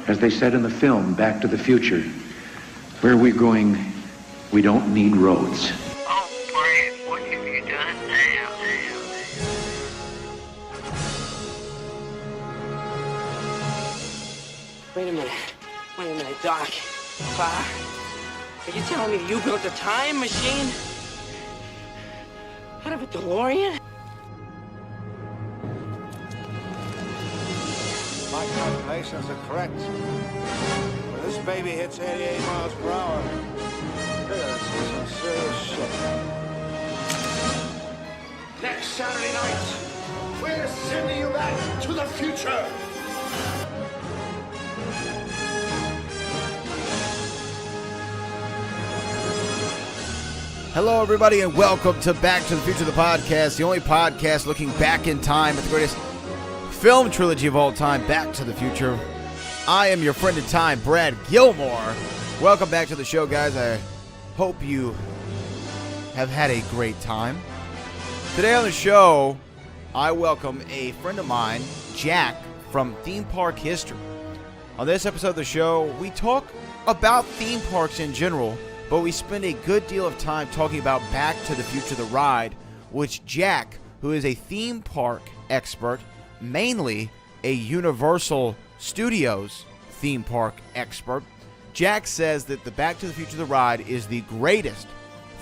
As they said in the film, Back to the Future, where we're going, we don't need roads. Oh, Brad, what have you done now? Wait a minute, Doc. Are you telling me you built a time machine out of a DeLorean? My calculations are correct. When this baby hits 88 miles per hour, you're gonna see some serious shit. Next Saturday night, we're sending you back to the future. Hello, everybody, and welcome to Back to the Future, the podcast, the only podcast looking back in time at the greatest film trilogy of all time, Back to the Future. I am your friend in time, Brad Gilmore. Welcome back to the show, guys. I hope you have had a great time. Today on the show, I welcome a friend of mine, Jack, from Theme Park History. On this episode of the show, we talk about theme parks in general, but we spend a good deal of time talking about Back to the Future, the ride, which Jack, who is a theme park expert, mainly a Universal Studios theme park expert, Jack says that the Back to the Future, the ride is the greatest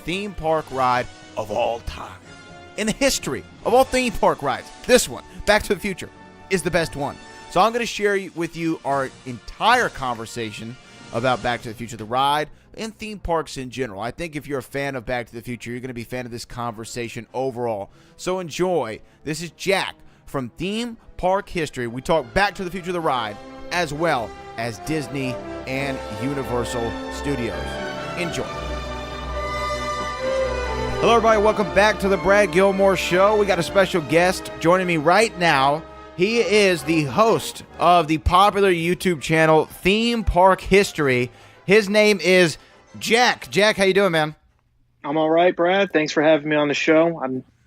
theme park ride of all time. In the history of all theme park rides, this one, Back to the Future, is the best one. So I'm going to share with you our entire conversation about Back to the Future, the ride, and theme parks in general. I think if you're a fan of Back to the Future, you're going to be a fan of this conversation overall. So enjoy. This is Jack from Theme Park History. We talk Back to the Future, the ride, as well as Disney and Universal Studios. Enjoy. Hello, everybody. Welcome back to the Brad Gilmore Show. We got a special guest joining me right now. He is the host of the popular YouTube channel Theme Park History. His name is Jack. Jack, how you doing, man? I'm all right, Brad. Thanks for having me on the show.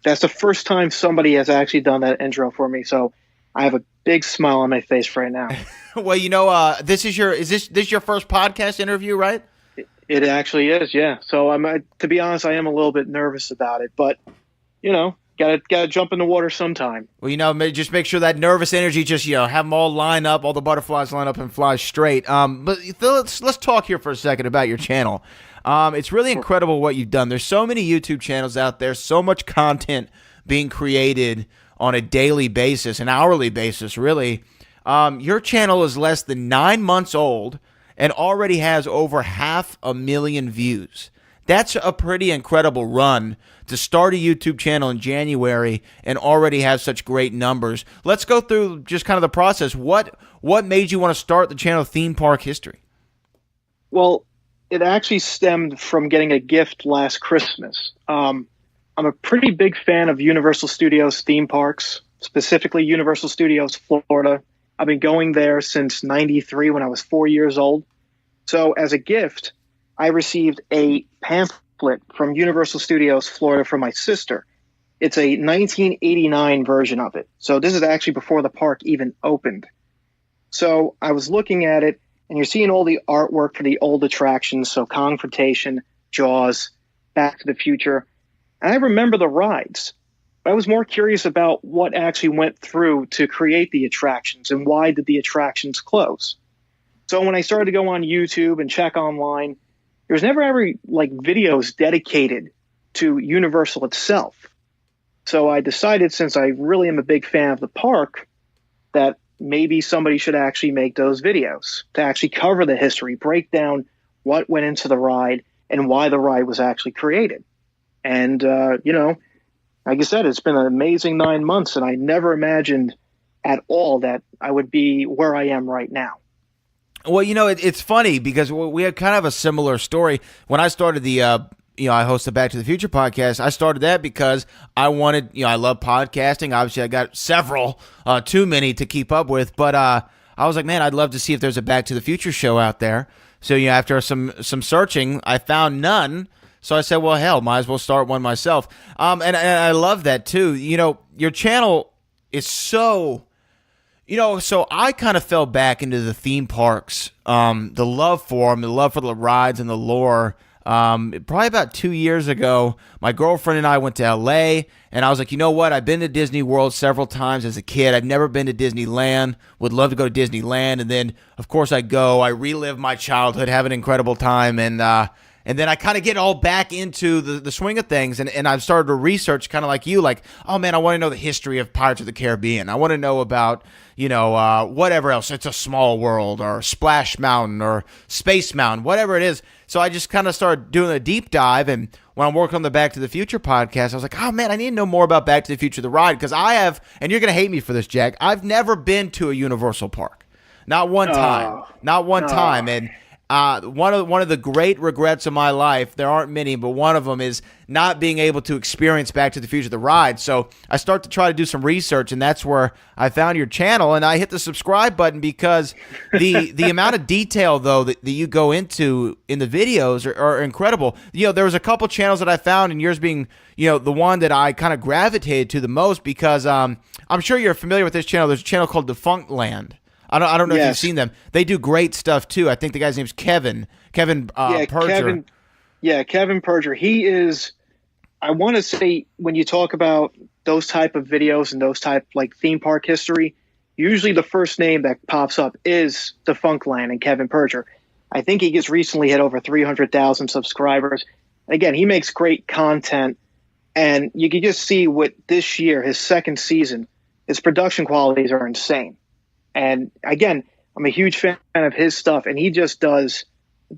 That's the first time somebody has actually done that intro for me, so I have a big smile on my face right now. Well, you know, this is your first podcast interview, right? It actually is, yeah. So to be honest, I am a little bit nervous about it, but you know, gotta jump in the water sometime. Well, you know, just make sure that nervous energy just, have them all line up, all the butterflies line up and fly straight. But let's talk here for a second about your channel. It's really incredible what you've done. There's so many YouTube channels out there, so much content being created on a daily basis, an hourly basis, really. Your channel is less than 9 months old and already has over 500,000 views. That's a pretty incredible run to start a YouTube channel in January and already have such great numbers. Let's go through just kind of the process. What made you want to start the channel Theme Park History? Well, it actually stemmed from getting a gift last Christmas. I'm a pretty big fan of Universal Studios theme parks, specifically Universal Studios Florida. I've been going there since '93 when I was 4 years old. So as a gift, I received a pamphlet from Universal Studios Florida from my sister. It's a 1989 version of it. So this is actually before the park even opened. So I was looking at it, and you're seeing all the artwork for the old attractions, so Confrontation, Jaws, Back to the Future. And I remember the rides. But I was more curious about what actually went through to create the attractions and why did the attractions close. So when I started to go on YouTube and check online, there was never ever videos dedicated to Universal itself. So I decided, since I really am a big fan of the park, that maybe somebody should actually make those videos to actually cover the history, break down what went into the ride and why the ride was actually created. And, like I said, it's been an amazing 9 months, and I never imagined at all that I would be where I am right now. Well, it's funny because we had kind of a similar story. When I started I host the Back to the Future podcast, I started that because I wanted, I love podcasting. Obviously, I got several, too many to keep up with. But I was like, man, I'd love to see if there's a Back to the Future show out there. So, after some searching, I found none. So I said, well, hell, might as well start one myself. And I love that, too. Your channel is so So I kind of fell back into the theme parks, the love for them, the love for the rides and the lore. Probably about 2 years ago, my girlfriend and I went to LA, and I was like, you know what? I've been to Disney World several times as a kid. I've never been to Disneyland. Would love to go to Disneyland. And then, of course, I relive my childhood, have an incredible time, and then I kind of get all back into the swing of things, and I've started to research kind of like you, like, oh man, I want to know the history of Pirates of the Caribbean. I want to know about, whatever else. It's a Small World or Splash Mountain or Space Mountain, whatever it is. So I just kind of started doing a deep dive, and when I'm working on the Back to the Future podcast, I was like, oh man, I need to know more about Back to the Future, the ride, because I have, and you're going to hate me for this, Jack, I've never been to a Universal Park. Not one time. Not one time. And one of the great regrets of my life, there aren't many, but one of them is not being able to experience Back to the Future, the ride. So I start to try to do some research, and that's where I found your channel, and I hit the subscribe button because the amount of detail, though, that you go into in the videos are incredible. There was a couple channels that I found, and yours being, the one that I kind of gravitated to the most because I'm sure you're familiar with this channel. There's a channel called Defunctland. I don't know if you've seen them. They do great stuff too. I think the guy's name's Kevin Perger. Kevin Perger. He is, I want to say, when you talk about those type of videos and those type like theme park history, usually the first name that pops up is Defunctland and Kevin Perger. I think he just recently hit over 300,000 subscribers. Again, he makes great content, and you can just see what this year, his second season, his production qualities are insane. And again, I'm a huge fan of his stuff, and he just does,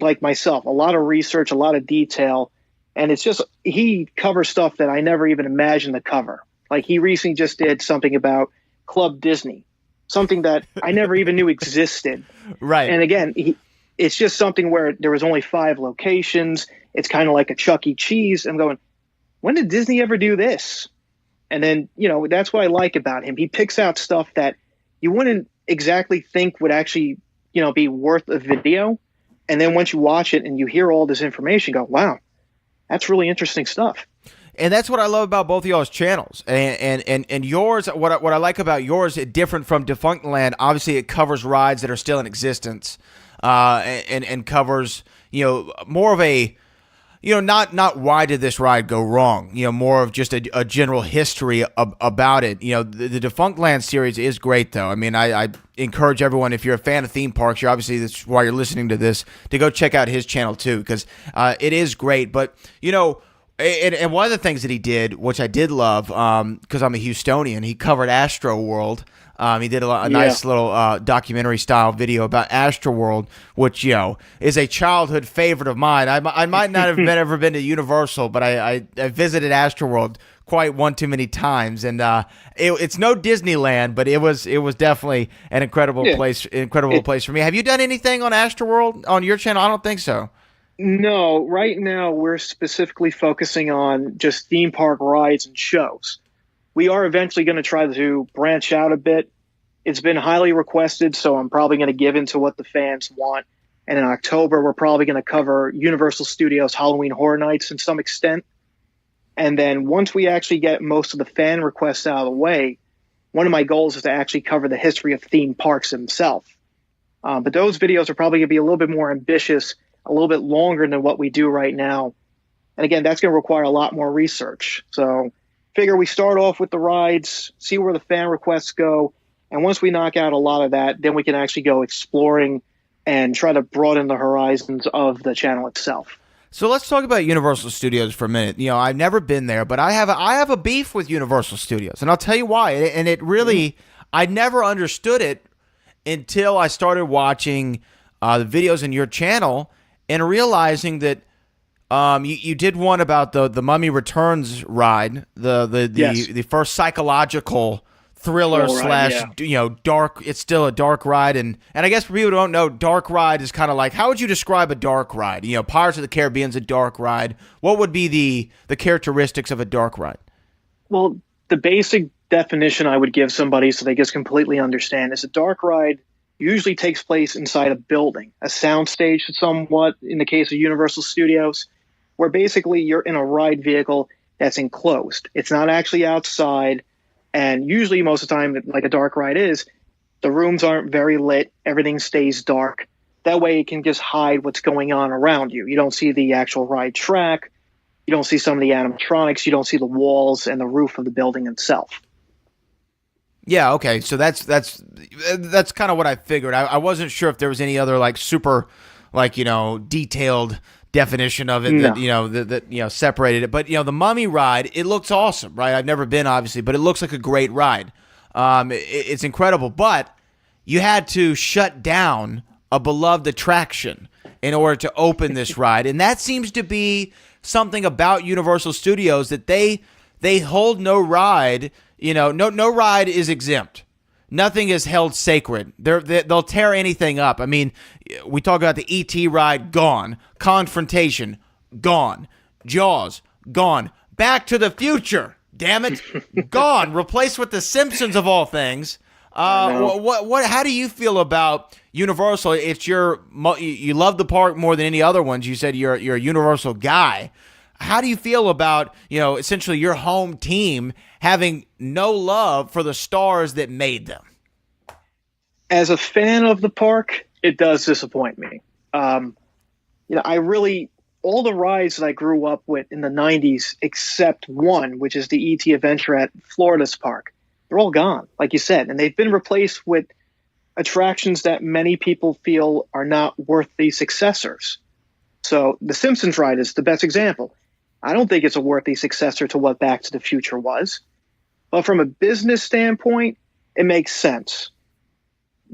like myself, a lot of research, a lot of detail, and it's just, he covers stuff that I never even imagined to cover. Like he recently just did something about Club Disney, something that I never even knew existed. Right. And again, it's just something where there was only 5 locations. It's kind of like a Chuck E. Cheese. I'm going, when did Disney ever do this? And then, that's what I like about him. He picks out stuff that you wouldn't exactly think would actually, be worth a video. And then once you watch it and you hear all this information, you go, wow, that's really interesting stuff. And that's what I love about both of y'all's channels. And yours, what I like about yours, different from Defunctland, obviously it covers rides that are still in existence, and covers, more of a, not why did this ride go wrong, more of just a general history about it. The Defunctland series is great, though. I mean, I encourage everyone, if you're a fan of theme parks, you're that's why you're listening to this, to go check out his channel, too, because it is great. But, and one of the things that he did, which I did love, because I'm a Houstonian, he covered Astro World. He did a nice little documentary style video about Astroworld, which is a childhood favorite of mine. I might not have ever been to Universal, but I visited Astroworld quite one too many times, and it's no Disneyland, but it was definitely an incredible place for me. Have you done anything on Astroworld on your channel? I don't think so. No, right now we're specifically focusing on just theme park rides and shows. We are eventually going to try to branch out a bit. It's been highly requested, so I'm probably going to give into what the fans want. And in October, we're probably going to cover Universal Studios Halloween Horror Nights in some extent. And then once we actually get most of the fan requests out of the way, one of my goals is to actually cover the history of theme parks themselves. But those videos are probably going to be a little bit more ambitious, a little bit longer than what we do right now. And again, that's going to require a lot more research. So figure we start off with the rides, see where the fan requests go, and once we knock out a lot of that, then we can actually go exploring and try to broaden the horizons of the channel itself. So let's talk about Universal Studios for a minute. I've never been there, but I have a beef with Universal Studios, and I'll tell you why. And it really, I never understood it until I started watching the videos in your channel and realizing that you did one about the Mummy Returns ride, the first psychological thriller slash dark. It's still a dark ride, and I guess for people who don't know, dark ride is kind of like, how would you describe a dark ride? Pirates of the Caribbean's a dark ride. What would be the characteristics of a dark ride? Well, the basic definition I would give somebody so they just completely understand is a dark ride usually takes place inside a building, a soundstage somewhat in the case of Universal Studios, where basically you're in a ride vehicle that's enclosed. It's not actually outside, and usually most of the time, like a dark ride is, The rooms aren't very lit. Everything stays dark. That way it can just hide what's going on around you. You don't see the actual ride track. You don't see some of the animatronics. You don't see the walls and the roof of the building itself. Yeah, okay. So that's kind of what I figured. I wasn't sure if there was any other like super like, detailed definition of it No. that separated it. But the Mummy ride, it looks awesome, right? I've never been obviously, but it looks like a great ride. It's incredible, but you had to shut down a beloved attraction in order to open this ride. And that seems to be something about Universal Studios, that they hold no ride, no ride is exempt. Nothing is held sacred. They'll tear anything up. I mean, we talk about the E.T. ride, gone. Confrontation, gone. Jaws, gone. Back to the Future, damn it, gone. Replaced with The Simpsons of all things. What? How do you feel about Universal? It's you love the park more than any other ones. You said you're a Universal guy. How do you feel about, essentially your home team having no love for the stars that made them? As a fan of the park, it does disappoint me. All the rides that I grew up with in the 90s, except one, which is the E.T. Adventure at Florida's park, they're all gone, like you said, and they've been replaced with attractions that many people feel are not worthy successors. So the Simpsons ride is the best example. I don't think it's a worthy successor to what Back to the Future was. But from a business standpoint, it makes sense.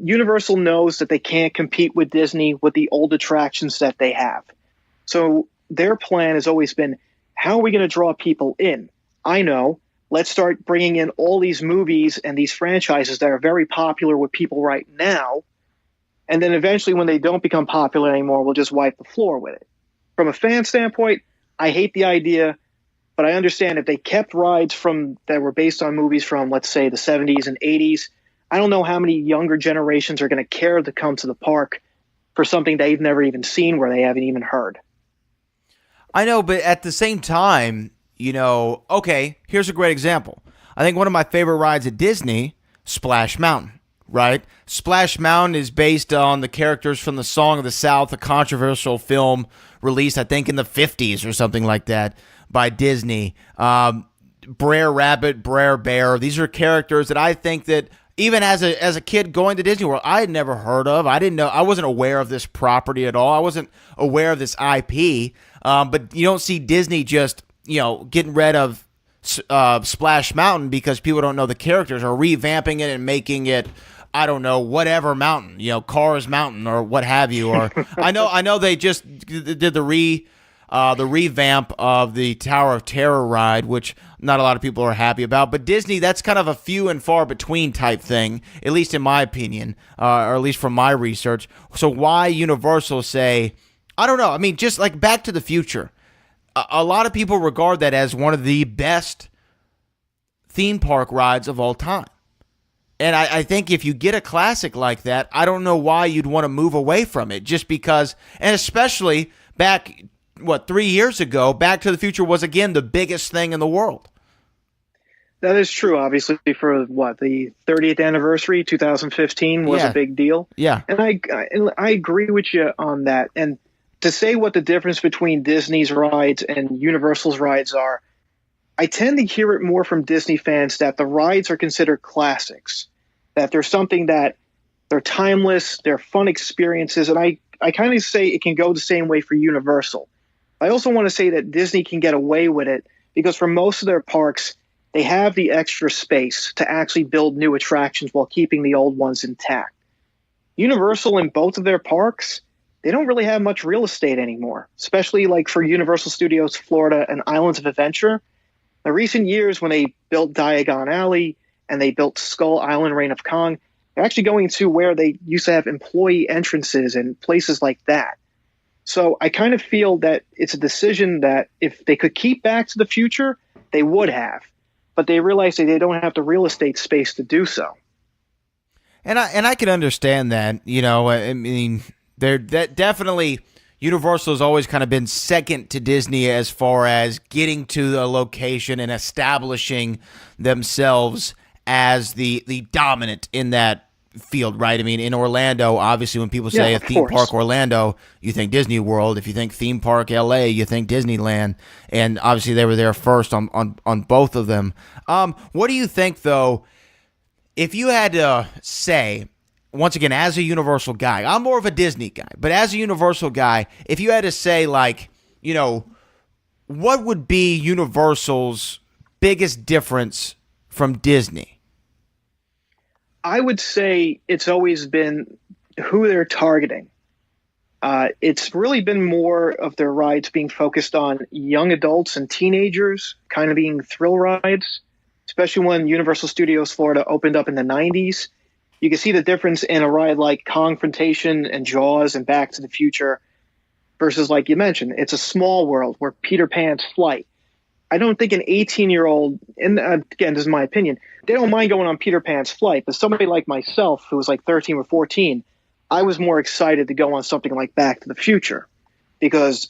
Universal knows that they can't compete with Disney with the old attractions that they have. So their plan has always been, how are we going to draw people in? I know. Let's start bringing in all these movies and these franchises that are very popular with people right now. And then eventually when they don't become popular anymore, we'll just wipe the floor with it. From a fan standpoint, I hate the idea, but I understand if they kept rides that were based on movies from, let's say, the 70s and 80s, I don't know how many younger generations are going to care to come to the park for something they've never even seen, where they haven't even heard. I know, but at the same time, okay, here's a great example. I think one of my favorite rides at Disney, Splash Mountain, right? Splash Mountain is based on the characters from The Song of the South, a controversial film released, I think, in the 50s or something like that by Disney. Brer Rabbit, Brer Bear, these are characters that I think that even as a kid going to Disney World, I had never heard of. I didn't know. I wasn't aware of this property at all. I wasn't aware of this IP. But you don't see Disney just, getting rid of Splash Mountain because people don't know the characters, or revamping it and making it, I don't know, whatever mountain, Cars Mountain or what have you. Or I know they just did the revamp of the Tower of Terror ride, which not a lot of people are happy about. But Disney, that's kind of a few and far between type thing, at least in my opinion, or at least from my research. So why Universal say, I don't know. I mean, just like Back to the Future, a lot of people regard that as one of the best theme park rides of all time. And I think if you get a classic like that, I don't know why you'd want to move away from it, just because, and especially back, 3 years ago, Back to the Future was, again, the biggest thing in the world. That is true, obviously, for the 30th anniversary, 2015 was a big deal. Yeah. And I agree with you on that. And to say what the difference between Disney's rides and Universal's rides are, I tend to hear it more from Disney fans that the rides are considered classics, that there's something that they're timeless, they're fun experiences. And I kind of say it can go the same way for Universal. I also want to say that Disney can get away with it because for most of their parks, they have the extra space to actually build new attractions while keeping the old ones intact. Universal, in both of their parks, they don't really have much real estate anymore, especially like for Universal Studios Florida and Islands of Adventure. In recent years, when they built Diagon Alley and they built Skull Island Reign of Kong, they're actually going to where they used to have employee entrances and places like that. So I kind of feel that it's a decision that if they could keep Back to the Future, they would have. But they realize that they don't have the real estate space to do so. And I can understand that. I mean, that definitely Universal has always kind of been second to Disney as far as getting to the location and establishing themselves as the dominant in that field, right? I mean, in Orlando, obviously, when people say Yeah, a of theme course. park Orlando, you think Disney World. If you think theme park LA, you think Disneyland. And obviously, they were there first on both of them. What do you think, though, if you had to say, once again, as a Universal guy, I'm more of a Disney guy, but as a Universal guy, if you had to say, like, you know, what would be Universal's biggest difference from Disney? I would say it's always been who they're targeting. It's really been more of their rides being focused on young adults and teenagers, kind of being thrill rides, especially when Universal Studios Florida opened up in the 90s. You can see the difference in a ride like Confrontation and Jaws and Back to the Future versus, like you mentioned, it's a small world where Peter Pan's flight. I don't think an 18-year-old, and again, this is my opinion, they don't mind going on Peter Pan's flight, but somebody like myself who was like 13 or 14, I was more excited to go on something like Back to the Future because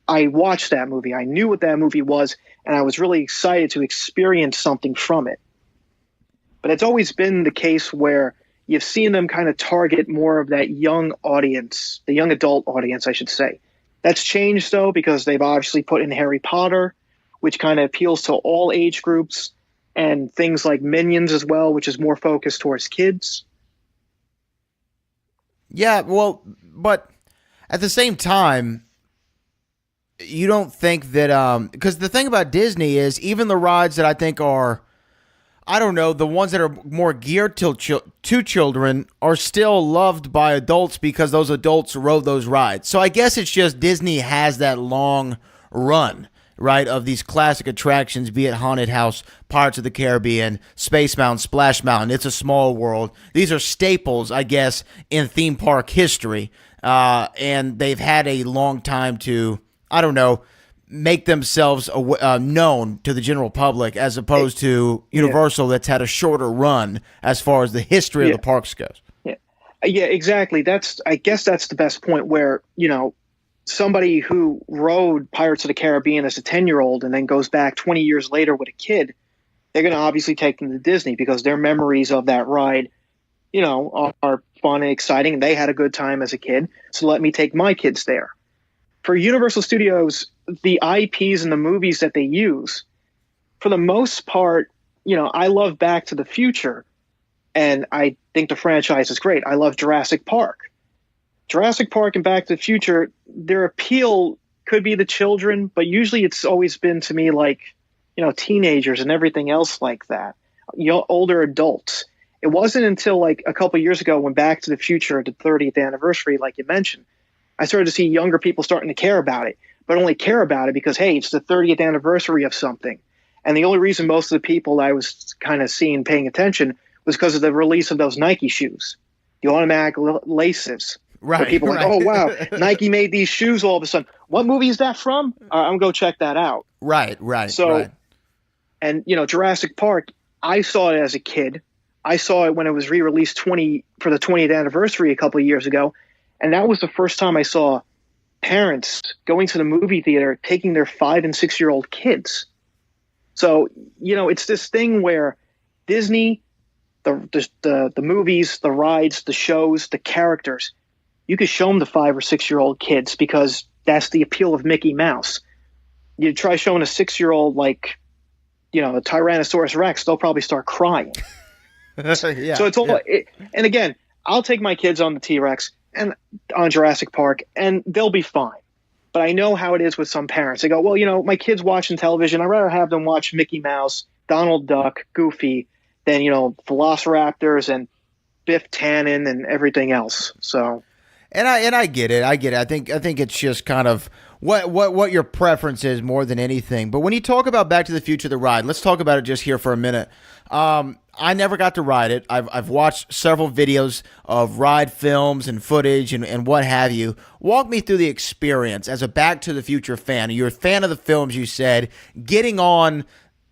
I watched that movie. I knew what that movie was, and I was really excited to experience something from it. But it's always been the case where you've seen them kind of target more of that young audience, the young adult audience, I should say. That's changed, though, because they've obviously put in Harry Potter, which kind of appeals to all age groups, and things like Minions as well, which is more focused towards kids. Yeah, well, but at the same time, you don't think that because the thing about Disney is even the rides that I think are, I don't know, the ones that are more geared to children are still loved by adults because those adults rode those rides. So I guess it's just Disney has that long run, right, of these classic attractions, be it Haunted House, Pirates of the Caribbean, Space Mountain, Splash Mountain, It's a Small World. These are staples, I guess, in theme park history. And they've had a long time to, I don't know, make themselves known to the general public as opposed to Universal that's had a shorter run as far as the history of the parks goes. Yeah, exactly. I guess that's the best point where, you know, somebody who rode Pirates of the Caribbean as a 10-year-old and then goes back 20 years later with a kid, they're going to obviously take them to Disney because their memories of that ride, you know, are fun and exciting. They had a good time as a kid, so let me take my kids there. For Universal Studios, the IPs and the movies that they use, for the most part, you know, I love Back to the Future, and I think the franchise is great. I love Jurassic Park. Jurassic Park and Back to the Future, their appeal could be the children, but usually it's always been to me like, you know, teenagers and everything else like that, you know, older adults. It wasn't until like a couple of years ago when Back to the Future, the 30th anniversary, like you mentioned, I started to see younger people starting to care about it, but only care about it because, hey, it's the 30th anniversary of something. And the only reason most of the people I was kind of seeing paying attention was because of the release of those Nike shoes, the automatic laces. Right. Where people are like, oh, wow, Nike made these shoes all of a sudden. What movie is that from? I'm going to go check that out. Right. So, right. And, you know, Jurassic Park, I saw it as a kid. I saw it when it was re-released for the 20th anniversary a couple of years ago. And that was the first time I saw parents going to the movie theater taking their 5 and 6 year old kids. So, you know, it's this thing where Disney, the movies, the rides, the shows, the characters, you could show them to 5 or 6 year old kids because that's the appeal of Mickey Mouse. You try showing a 6 year old, like, you know, a Tyrannosaurus Rex, they'll probably start crying. Yeah, so it's all, and again, I'll take my kids on the T-Rex and on Jurassic Park, and they'll be fine. But I know how it is with some parents. They go, well, you know, my kid's watching television. I'd rather have them watch Mickey Mouse, Donald Duck, Goofy, than, you know, Velociraptors and Biff Tannen and everything else. So, and I get it. I think it's just kind of what your preference is more than anything. But when you talk about Back to the Future, the ride, let's talk about it just here for a minute. I never got to ride it. I've watched several videos of ride films and footage and what have you. Walk me through the experience as a Back to the Future fan. You're a fan of the films, you said, getting on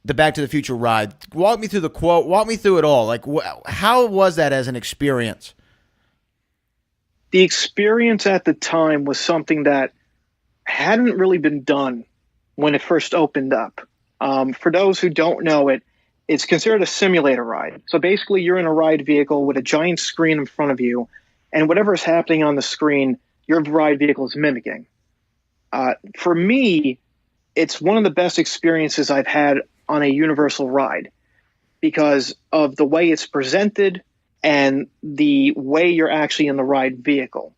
the Back to the Future ride. Walk me through the quote. Walk me through it all. Like, how was that as an experience? The experience at the time was something that hadn't really been done when it first opened up. For those who don't know it, It's considered a simulator ride. So basically, you're in a ride vehicle with a giant screen in front of you, and whatever is happening on the screen, your ride vehicle is mimicking. For me, it's one of the best experiences I've had on a Universal ride because of the way it's presented and the way you're actually in the ride vehicle.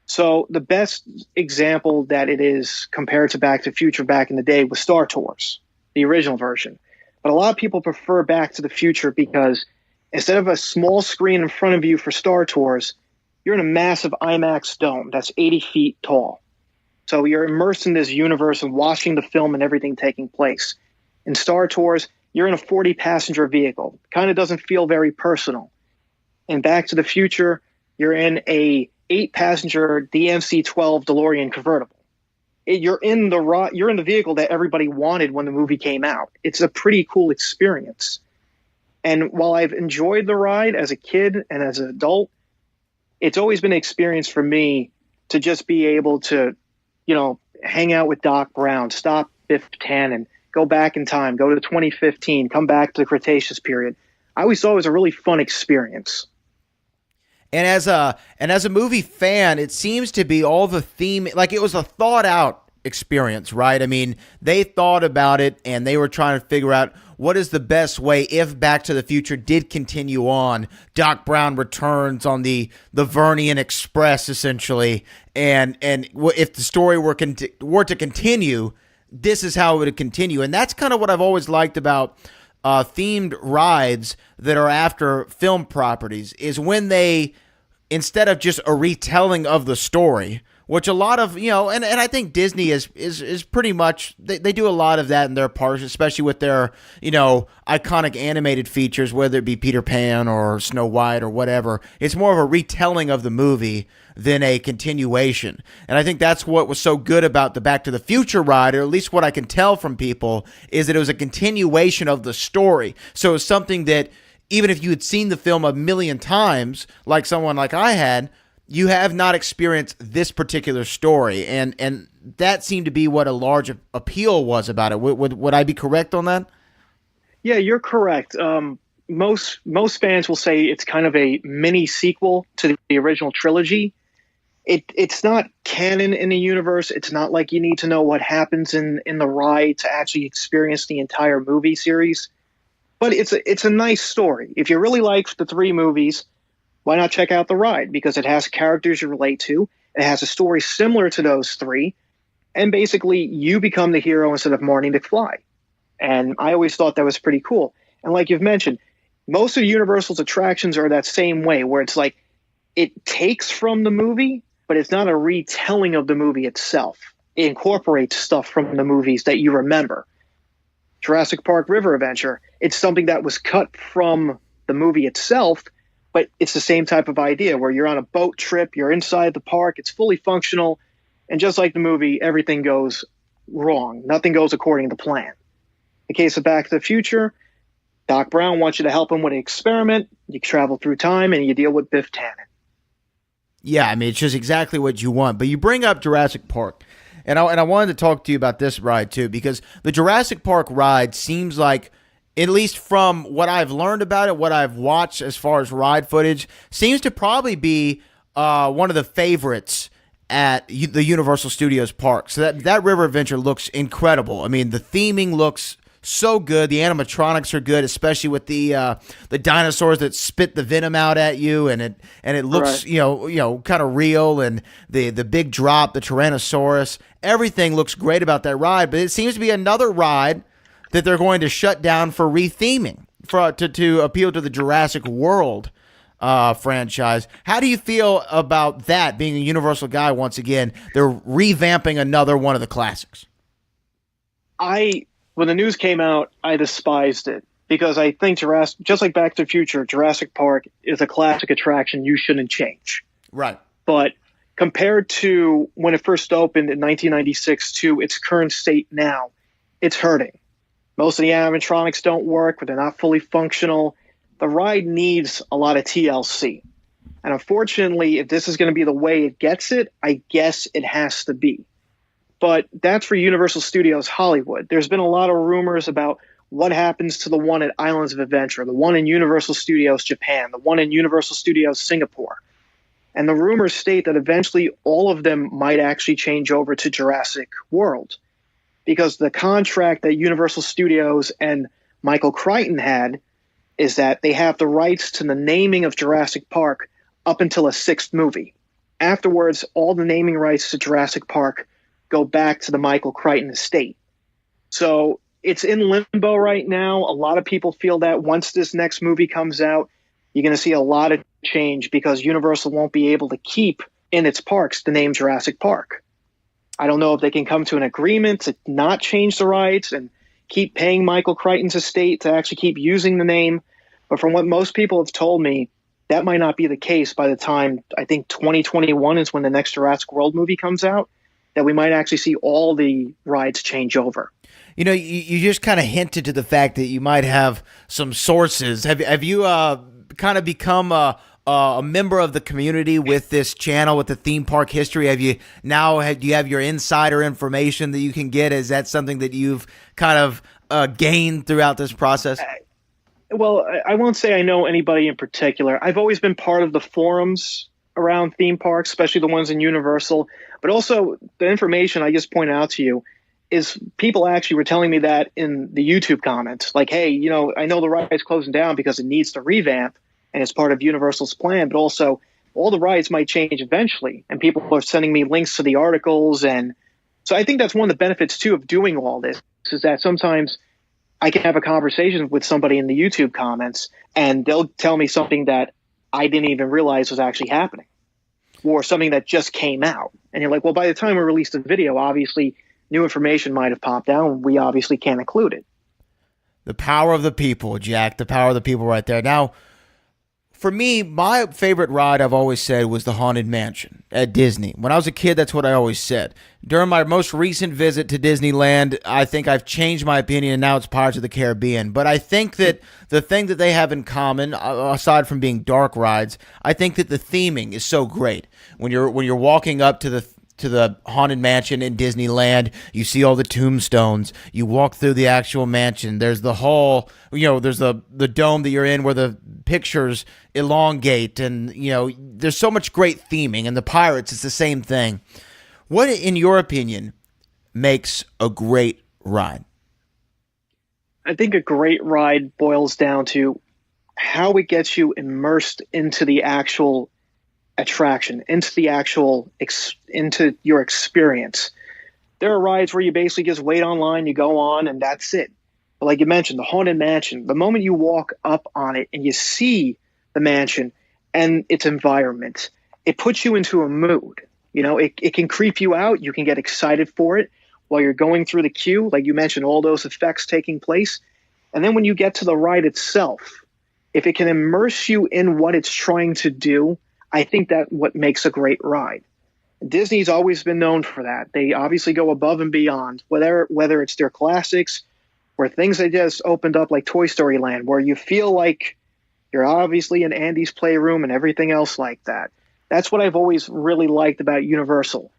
So the best example that it is compared to Back to the Future back in the day was Star Tours, the original version. But a lot of people prefer Back to the Future because instead of a small screen in front of you for Star Tours, you're in a massive IMAX dome that's 80 feet tall. So you're immersed in this universe and watching the film and everything taking place. In Star Tours, you're in a 40-passenger vehicle. Kind of doesn't feel very personal. In Back to the Future, you're in a 8-passenger DMC-12 DeLorean convertible. You're in the vehicle that everybody wanted when the movie came out. It's a pretty cool experience. And while I've enjoyed the ride as a kid and as an adult, it's always been an experience for me to just be able to, hang out with Doc Brown, stop Biff Tannen, go back in time, go to 2015, come back to the Cretaceous period. I always thought it was a really fun experience. And as a movie fan, it seems to be all the theme, like it was a thought out experience, right? I mean, they thought about it and they were trying to figure out what is the best way if Back to the Future did continue on. Doc Brown returns on the Vernian Express, essentially, and if the story were to continue, this is how it would continue. And that's kind of what I've always liked about themed rides that are after film properties, is when they, instead of just a retelling of the story, which a lot of, and I think Disney is pretty much, they do a lot of that in their parks, especially with their, iconic animated features, whether it be Peter Pan or Snow White or whatever. It's more of a retelling of the movie than a continuation. And I think that's what was so good about the Back to the Future ride, or at least what I can tell from people, is that it was a continuation of the story. So it was something that even if you had seen the film a million times, like someone like I had, you have not experienced this particular story. And that seemed to be what a large appeal was about it. Would I be correct on that? Yeah, you're correct. Most fans will say it's kind of a mini sequel to the original trilogy. It's not canon in the universe. It's not like you need to know what happens in the ride to actually experience the entire movie series. But it's a nice story. If you really like the 3 movies, why not check out the ride? Because it has characters you relate to. It has a story similar to those 3. And basically, you become the hero instead of Marty McFly. And I always thought that was pretty cool. And like you've mentioned, most of Universal's attractions are that same way, where it's like it takes from the movie, but it's not a retelling of the movie itself. It incorporates stuff from the movies that you remember. Jurassic Park River Adventure, it's something that was cut from the movie itself, but it's the same type of idea where you're on a boat trip, you're inside the park, it's fully functional, and just like the movie, everything goes wrong. Nothing goes according to plan. In the case of Back to the Future, Doc Brown wants you to help him with an experiment. You travel through time and you deal with Biff Tannen. Yeah, I mean, it's just exactly what you want. But you bring up Jurassic Park, and I wanted to talk to you about this ride too, because the Jurassic Park ride seems like, at least from what I've learned about it, what I've watched as far as ride footage, seems to probably be one of the favorites at the Universal Studios park. So that River Adventure looks incredible. I mean, the theming looks so good. The animatronics are good, especially with the dinosaurs that spit the venom out at you, and it looks right. Kind of real, and the big drop, the Tyrannosaurus, everything looks great about that ride. But it seems to be another ride that they're going to shut down for retheming, to appeal to the Jurassic World franchise. How do you feel about that, being a Universal guy once again? They're revamping another one of the classics. When the news came out, I despised it because I think just like Back to the Future, Jurassic Park is a classic attraction you shouldn't change. Right. But compared to when it first opened in 1996 to its current state now, it's hurting. Most of the animatronics don't work, but they're not fully functional. The ride needs a lot of TLC. And unfortunately, if this is going to be the way it gets it, I guess it has to be. But that's for Universal Studios Hollywood. There's been a lot of rumors about what happens to the one at Islands of Adventure, the one in Universal Studios Japan, the one in Universal Studios Singapore. And the rumors state that eventually all of them might actually change over to Jurassic World, because the contract that Universal Studios and Michael Crichton had is that they have the rights to the naming of Jurassic Park up until a 6th movie. Afterwards, all the naming rights to Jurassic Park go back to the Michael Crichton estate. So it's in limbo right now. A lot of people feel that once this next movie comes out, you're going to see a lot of change because Universal won't be able to keep in its parks the name Jurassic Park. I don't know if they can come to an agreement to not change the rights and keep paying Michael Crichton's estate to actually keep using the name. But from what most people have told me, that might not be the case by the time, I think 2021 is when the next Jurassic World movie comes out, that we might actually see all the rides change over. You know, you just kind of hinted to the fact that you might have some sources. Have you kind of become a member of the community with this channel, with the theme park history? Do you have your insider information that you can get? Is that something that you've kind of gained throughout this process? Well, I won't say I know anybody in particular. I've always been part of the forums around theme parks, especially the ones in Universal. But also the information I just pointed out to you is people actually were telling me that in the YouTube comments. Like, hey, I know the ride's closing down because it needs to revamp and it's part of Universal's plan, but also all the rides might change eventually. And people are sending me links to the articles. And so I think that's one of the benefits, too, of doing all this, is that sometimes I can have a conversation with somebody in the YouTube comments and they'll tell me something that I didn't even realize was actually happening, or something that just came out. And you're like, well, by the time we released the video, obviously new information might have popped out and we obviously can't include it. The power of the people, Jack, the power of the people right there. Now, for me, my favorite ride, I've always said, was the Haunted Mansion at Disney. When I was a kid, that's what I always said. During my most recent visit to Disneyland, I think I've changed my opinion, and now it's Pirates of the Caribbean. But I think that the thing that they have in common, aside from being dark rides, I think that the theming is so great. When you're walking up to the Haunted Mansion in Disneyland, you see all the tombstones, you walk through the actual mansion, there's the hall, there's the dome that you're in where the pictures elongate, and there's so much great theming. And the Pirates, it's the same thing. What, in your opinion, makes a great ride? I think a great ride boils down to how it gets you immersed into the actual attraction, into your experience. There are rides where you basically just wait online, you go on, and that's it. But like you mentioned, the Haunted Mansion, the moment you walk up on it and you see the mansion and its environment, it puts you into a mood. It can creep you out. You can get excited for it while you're going through the queue. Like you mentioned, all those effects taking place. And then when you get to the ride itself, if it can immerse you in what it's trying to do, I think that's what makes a great ride. Disney's always been known for that. They obviously go above and beyond, whether it's their classics or things they just opened up like Toy Story Land, where you feel like you're obviously in Andy's Playroom and everything else like that. That's what I've always really liked about Universal.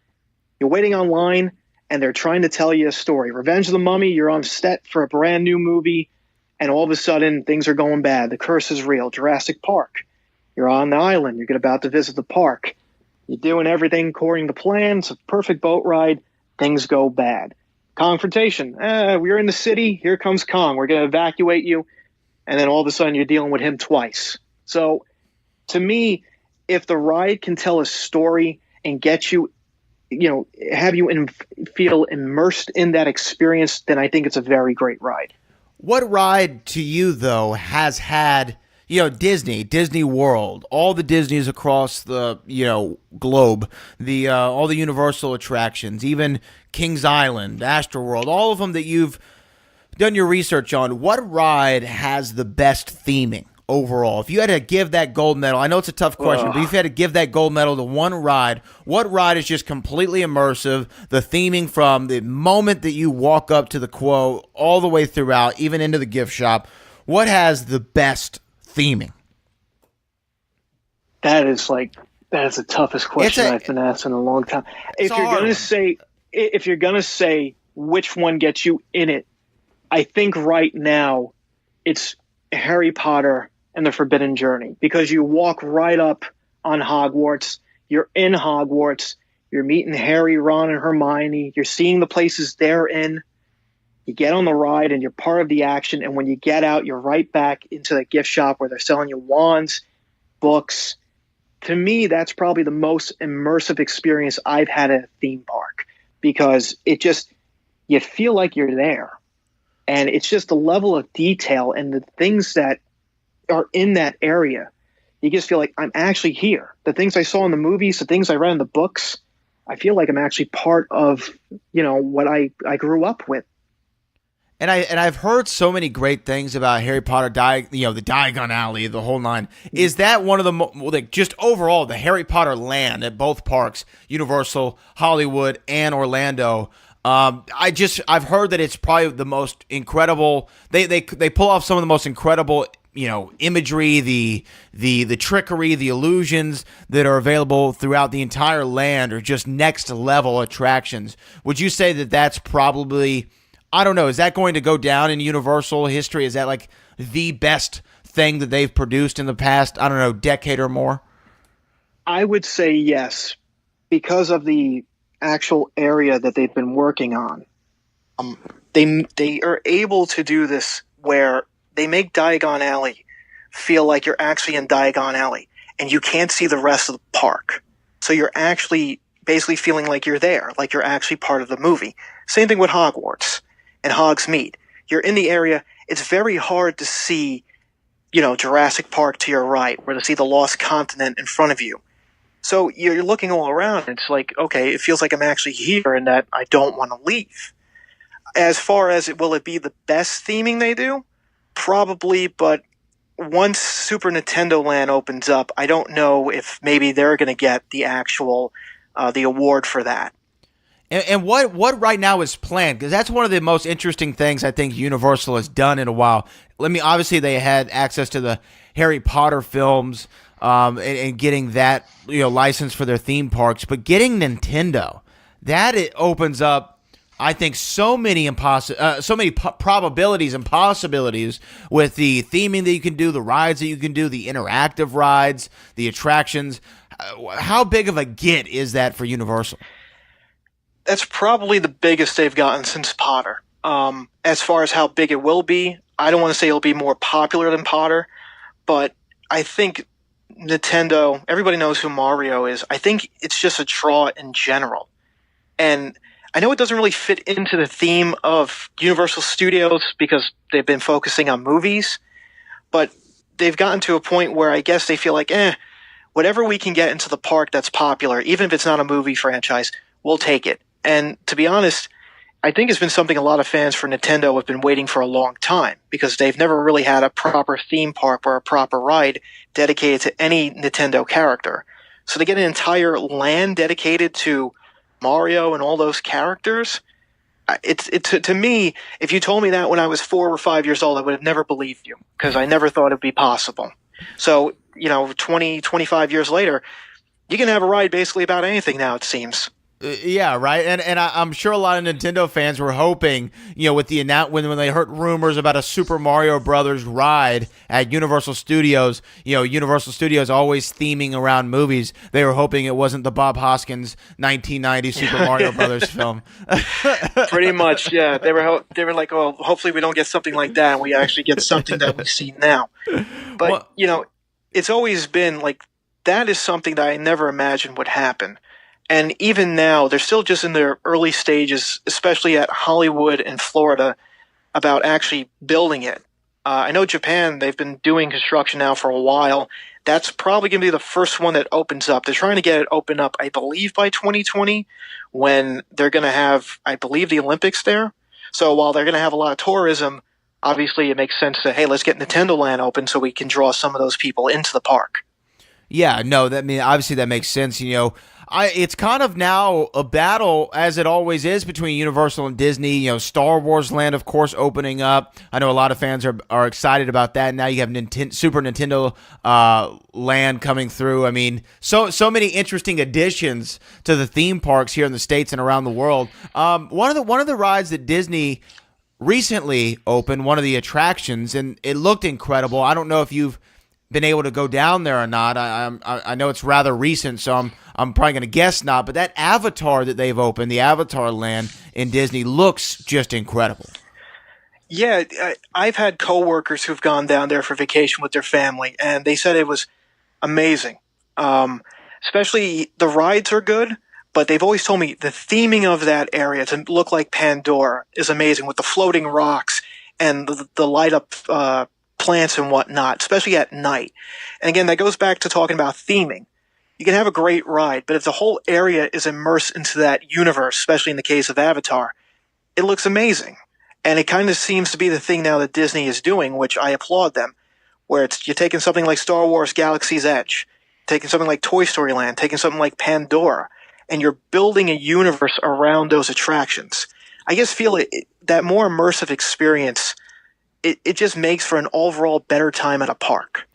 You're waiting online and they're trying to tell you a story. Revenge of the Mummy, you're on set for a brand new movie and all of a sudden things are going bad. The curse is real. Jurassic Park, you're on the island. You're about to visit the park. You're doing everything according to plan. It's a perfect boat ride. Things go bad. Confrontation. We're in the city. Here comes Kong. We're going to evacuate you. And then all of a sudden you're dealing with him twice. So to me, if the ride can tell a story and get you, have you feel immersed in that experience, then I think it's a very great ride. What ride to you, though, has had, Disney World, all the Disneys across the, globe, all the Universal attractions, even Kings Island, Astroworld, all of them that you've done your research on, what ride has the best theming overall? If you had to give that gold medal, I know it's a tough question, but if you had to give that gold medal to one ride, what ride is just completely immersive, the theming from the moment that you walk up to the quote all the way throughout, even into the gift shop, what has the best theming? That is the toughest question I've been asked in a long time. If you're gonna say which one gets you in it I think right now it's Harry Potter and the Forbidden Journey, because you walk right up on Hogwarts. You're in Hogwarts. You're meeting Harry, Ron, and Hermione. You're seeing the places they're in. You get on the ride and you're part of the action. And when you get out, you're right back into the gift shop where they're selling you wands, books. To me, that's probably the most immersive experience I've had at a theme park, because you feel like you're there. And it's just the level of detail and the things that are in that area. You just feel like I'm actually here. The things I saw in the movies, the things I read in the books, I feel like I'm actually part of, what I grew up with. And I've heard so many great things about Harry Potter, the Diagon Alley, the whole nine. Is that one of the just overall the Harry Potter land at both parks, Universal, Hollywood, and Orlando? I've heard that it's probably the most incredible. They pull off some of the most incredible imagery, the trickery, the illusions that are available throughout the entire land are just next level attractions. Would you say that that's probably, I don't know, is that going to go down in Universal history? Is that like the best thing that they've produced in the past, I don't know, decade or more? I would say yes, because of the actual area that they've been working on. They are able to do this where they make Diagon Alley feel like you're actually in Diagon Alley and you can't see the rest of the park. So you're actually basically feeling like you're there, like you're actually part of the movie. Same thing with Hogwarts and Hogsmeade. You're in the area. It's very hard to see, Jurassic Park to your right, or to see the Lost Continent in front of you. So you're looking all around. It's like, okay, it feels like I'm actually here and that I don't want to leave. As far as will it be the best theming they do? Probably, but once Super Nintendo Land opens up, I don't know if maybe they're going to get the actual the award for that. And what right now is planned? Because that's one of the most interesting things I think Universal has done in a while. Obviously they had access to the Harry Potter films and getting that license for their theme parks, but getting Nintendo, that it opens up, I think, so many probabilities and possibilities with the theming that you can do, the rides that you can do, the interactive rides, the attractions. How big of a get is that for Universal? That's probably the biggest they've gotten since Potter. As far as how big it will be, I don't want to say it'll be more popular than Potter, but I think Nintendo, everybody knows who Mario is. I think it's just a draw in general. And I know it doesn't really fit into the theme of Universal Studios because they've been focusing on movies, but they've gotten to a point where I guess they feel like, whatever we can get into the park that's popular, even if it's not a movie franchise, we'll take it. And to be honest, I think it's been something a lot of fans for Nintendo have been waiting for a long time, because they've never really had a proper theme park or a proper ride dedicated to any Nintendo character. So to get an entire land dedicated to Mario and all those characters, to me, if you told me that when I was 4 or 5 years old, I would have never believed you, because I never thought it'd be possible. So, 20, 25 years later, you can have a ride basically about anything now, it seems. Yeah, right. And I'm sure a lot of Nintendo fans were hoping, with the when they heard rumors about a Super Mario Brothers ride at Universal Studios, Universal Studios always theming around movies. They were hoping it wasn't the Bob Hoskins 1990 Super Mario Brothers film. Pretty much, yeah. They were like, oh, hopefully we don't get something like that, and we actually get something that we see now. But it's always been like, that is something that I never imagined would happen. And even now, they're still just in their early stages, especially at Hollywood and Florida, about actually building it. I know Japan, they've been doing construction now for a while. That's probably going to be the first one that opens up. They're trying to get it open up, I believe, by 2020, when they're going to have, I believe, the Olympics there. So while they're going to have a lot of tourism, obviously it makes sense to, hey, let's get Nintendo Land open so we can draw some of those people into the park. Yeah, no, obviously that makes sense. It's kind of now a battle, as it always is, between Universal and Disney. Star Wars Land, of course, opening up. I know a lot of fans are excited about that. Now you have Super Nintendo Land coming through. So many interesting additions to the theme parks here in the States and around the world. One of the rides that Disney recently opened one of the attractions, and it looked incredible. I don't know if you've been able to go down there or not. I know it's rather recent, so I'm probably going to guess not. But that Avatar that they've opened, the Avatar Land in Disney, looks just incredible. Yeah, I've had coworkers who've gone down there for vacation with their family, and they said it was amazing. Especially the rides are good, but they've always told me the theming of that area to look like Pandora is amazing, with the floating rocks and the light up plants and whatnot, especially at night. And again, that goes back to talking about theming. You can have a great ride, but if the whole area is immersed into that universe, especially in the case of Avatar, it looks amazing. And it kind of seems to be the thing now that Disney is doing, which I applaud them, where you're taking something like Star Wars Galaxy's Edge, taking something like Toy Story Land, taking something like Pandora, and you're building a universe around those attractions. I just feel that more immersive experience, it just makes for an overall better time at a park.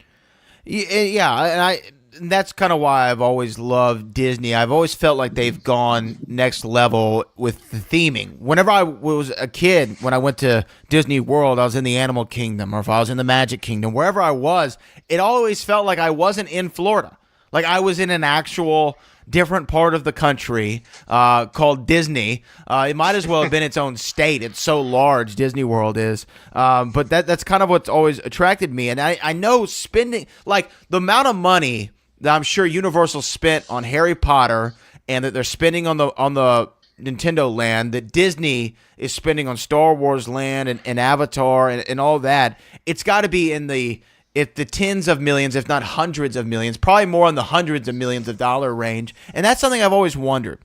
Yeah, and that's kind of why I've always loved Disney. I've always felt like they've gone next level with the theming. Whenever I was a kid, when I went to Disney World, I was in the Animal Kingdom, or if I was in the Magic Kingdom, wherever I was, it always felt like I wasn't in Florida. Like I was in an actual different part of the country called Disney. It might as well have been its own state. It's so large, Disney World is. But that's kind of what's always attracted me. And I know spending, like, the amount of money that I'm sure Universal spent on Harry Potter and that they're spending on the Nintendo Land, that Disney is spending on Star Wars Land and Avatar and all that, it's got to be in the tens of millions, if not hundreds of millions, probably more in the hundreds of millions of dollar range. And that's something I've always wondered.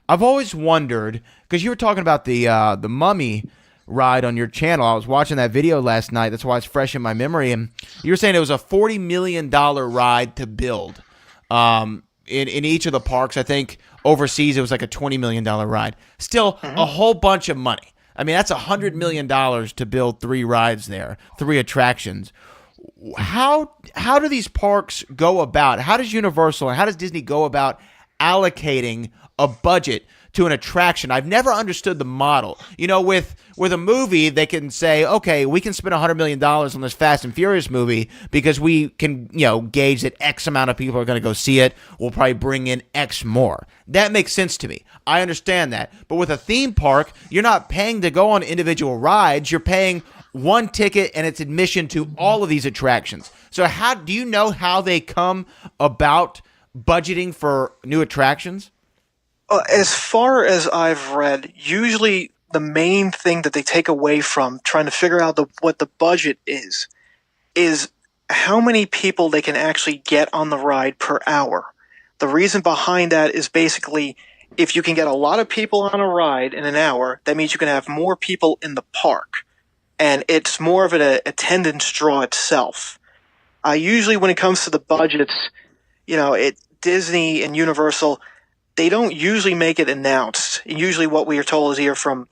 Because you were talking about the Mummy ride on your channel. I was watching that video last night. That's why it's fresh in my memory. And you were saying it was a $40 million ride to build in each of the parks. I think overseas it was like a $20 million ride. Still a whole bunch of money. I mean, that's $100 million to build 3 rides there, 3 attractions. How do these parks go about? How does Universal and how does Disney go about allocating a budget to an attraction? I've never understood the model. You know, with a movie, they can say, okay, we can spend $100 million on this Fast and Furious movie because we can, gauge that X amount of people are going to go see it. We'll probably bring in X more. That makes sense to me. I understand that. But with a theme park, you're not paying to go on individual rides. You're paying one ticket and it's admission to all of these attractions. So how do you know how they come about budgeting for new attractions? As far as I've read, usually the main thing that they take away from trying to figure out what the budget is how many people they can actually get on the ride per hour. The reason behind that is basically if you can get a lot of people on a ride in an hour, that means you can have more people in the park. And it's more of an attendance draw itself. Usually when it comes to the budgets, Disney and Universal, they don't usually make it announced. Usually what we are told is either from,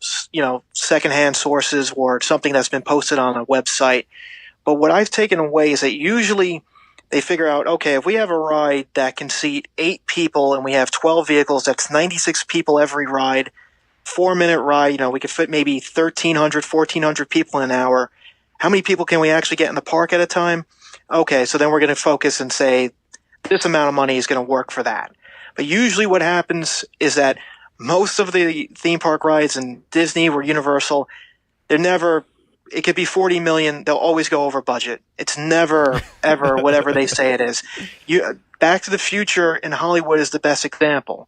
secondhand sources or something that's been posted on a website. But what I've taken away is that usually they figure out, okay, if we have a ride that can seat 8 people and we have 12 vehicles, that's 96 people every ride, 4-minute ride, we could fit maybe 1,300, 1,400 people in an hour. How many people can we actually get in the park at a time? Okay, so then we're going to focus and say this amount of money is going to work for that. But usually what happens is that most of the theme park rides in Disney or Universal, it could be 40 million, they'll always go over budget. It's never, ever whatever they say it is. Back to the Future in Hollywood is the best example.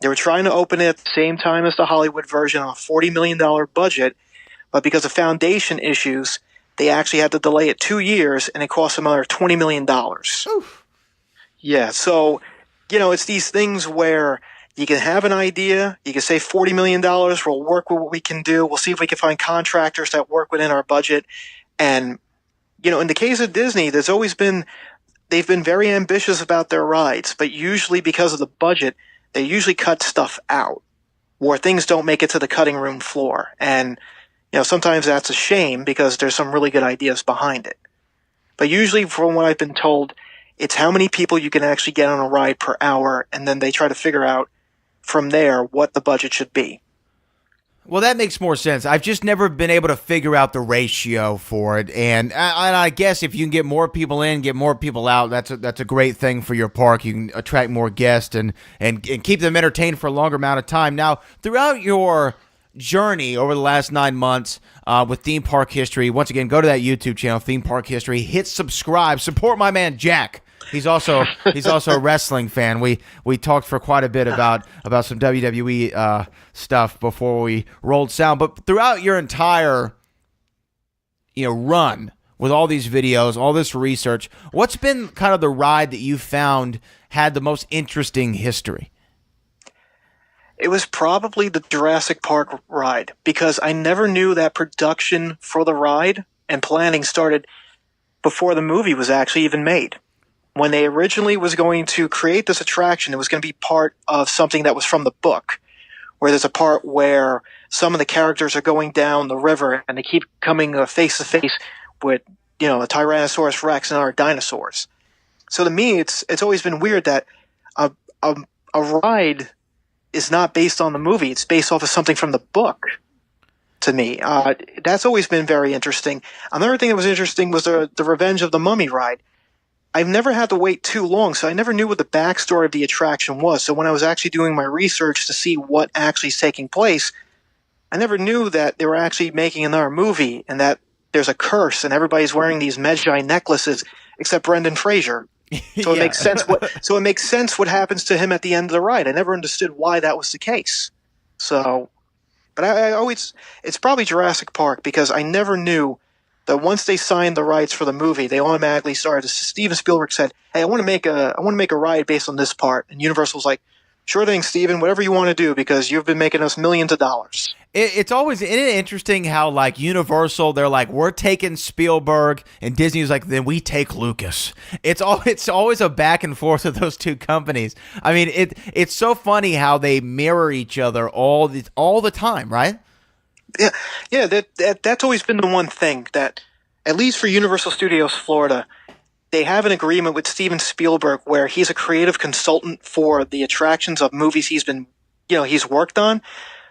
They were trying to open it at the same time as the Hollywood version on a $40 million budget, but because of foundation issues, they actually had to delay it 2 years, and it cost them another $20 million. Oof. Yeah, so, it's these things where you can have an idea, you can say $40 million, we'll work with what we can do, we'll see if we can find contractors that work within our budget, and, in the case of Disney, they've been very ambitious about their rides, but usually because of the budget, they usually cut stuff out where things don't make it to the cutting room floor. And, sometimes that's a shame because there's some really good ideas behind it. But usually, from what I've been told, it's how many people you can actually get on a ride per hour, and then they try to figure out from there what the budget should be. Well, that makes more sense. I've just never been able to figure out the ratio for it, and I guess if you can get more people in, get more people out, that's a great thing for your park. You can attract more guests and keep them entertained for a longer amount of time. Now, throughout your journey over the last 9 months with Theme Park History, once again, go to that YouTube channel, Theme Park History. Hit subscribe. Support my man Jack. He's also a wrestling fan. We talked for quite a bit about some WWE stuff before we rolled sound. But throughout your entire run with all these videos, all this research, what's been kind of the ride that you found had the most interesting history? It was probably the Jurassic Park ride, because I never knew that production for the ride and planning started before the movie was actually even made. When they originally was going to create this attraction, it was going to be part of something that was from the book, where there's a part where some of the characters are going down the river and they keep coming face to face with, a Tyrannosaurus Rex and other dinosaurs. So to me, it's always been weird that a ride is not based on the movie. It's based off of something from the book. To me, that's always been very interesting. Another thing that was interesting was the Revenge of the Mummy ride. I've never had to wait too long, so I never knew what the backstory of the attraction was. So when I was actually doing my research to see what actually is taking place, I never knew that they were actually making another movie and that there's a curse and everybody's wearing these Magi necklaces except Brendan Fraser. So it makes sense. It makes sense what happens to him at the end of the ride. I never understood why that was the case. So, but I always, it's probably Jurassic Park, because I never knew that once they signed the rights for the movie, they automatically started. Steven Spielberg said, "Hey, I want to make a ride based on this part," and Universal was like, "Sure thing, Steven, whatever you want to do, because you've been making us millions of dollars." It's always interesting how, like, Universal, they're like, we're taking Spielberg, and Disney's like, then we take Lucas. It's always a back and forth of those two companies. I mean, it's so funny how they mirror each other all the time, right? Yeah. That's always been the one thing that, at least for Universal Studios Florida, they have an agreement with Steven Spielberg where he's a creative consultant for the attractions of movies he's worked on.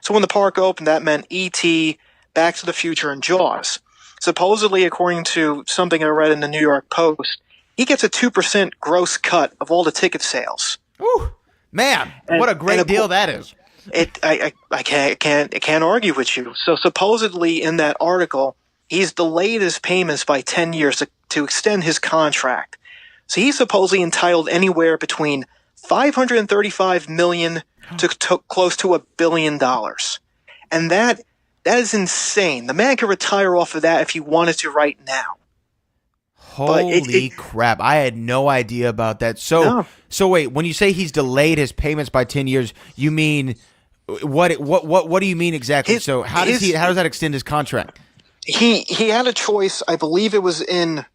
So when the park opened, that meant E.T., Back to the Future, and Jaws. Supposedly, according to something I read in the New York Post, he gets a 2% gross cut of all the ticket sales. Ooh, man, what a great deal that is. I can't argue with you. So supposedly in that article, he's delayed his payments by 10 years to extend his contract. So he's supposedly entitled anywhere between $535 million to close to $1 billion. And that is insane. The man could retire off of that if he wanted to right now. Holy crap. I had no idea about that. So wait, when you say he's delayed his payments by 10 years, you mean what do you mean exactly? So how does that extend his contract? He had a choice. I believe it was in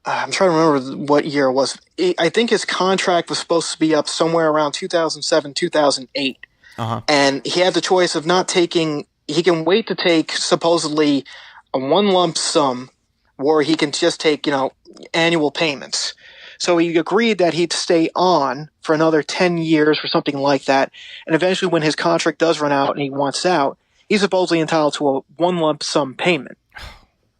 I'm trying to remember what year it was. I think his contract was supposed to be up somewhere around 2007, 2008. And he had the choice of not taking – he can wait to take supposedly a one lump sum, or he can just take, annual payments. So he agreed that he'd stay on for another 10 years or something like that. And eventually when his contract does run out and he wants out, he's supposedly entitled to a one lump sum payment.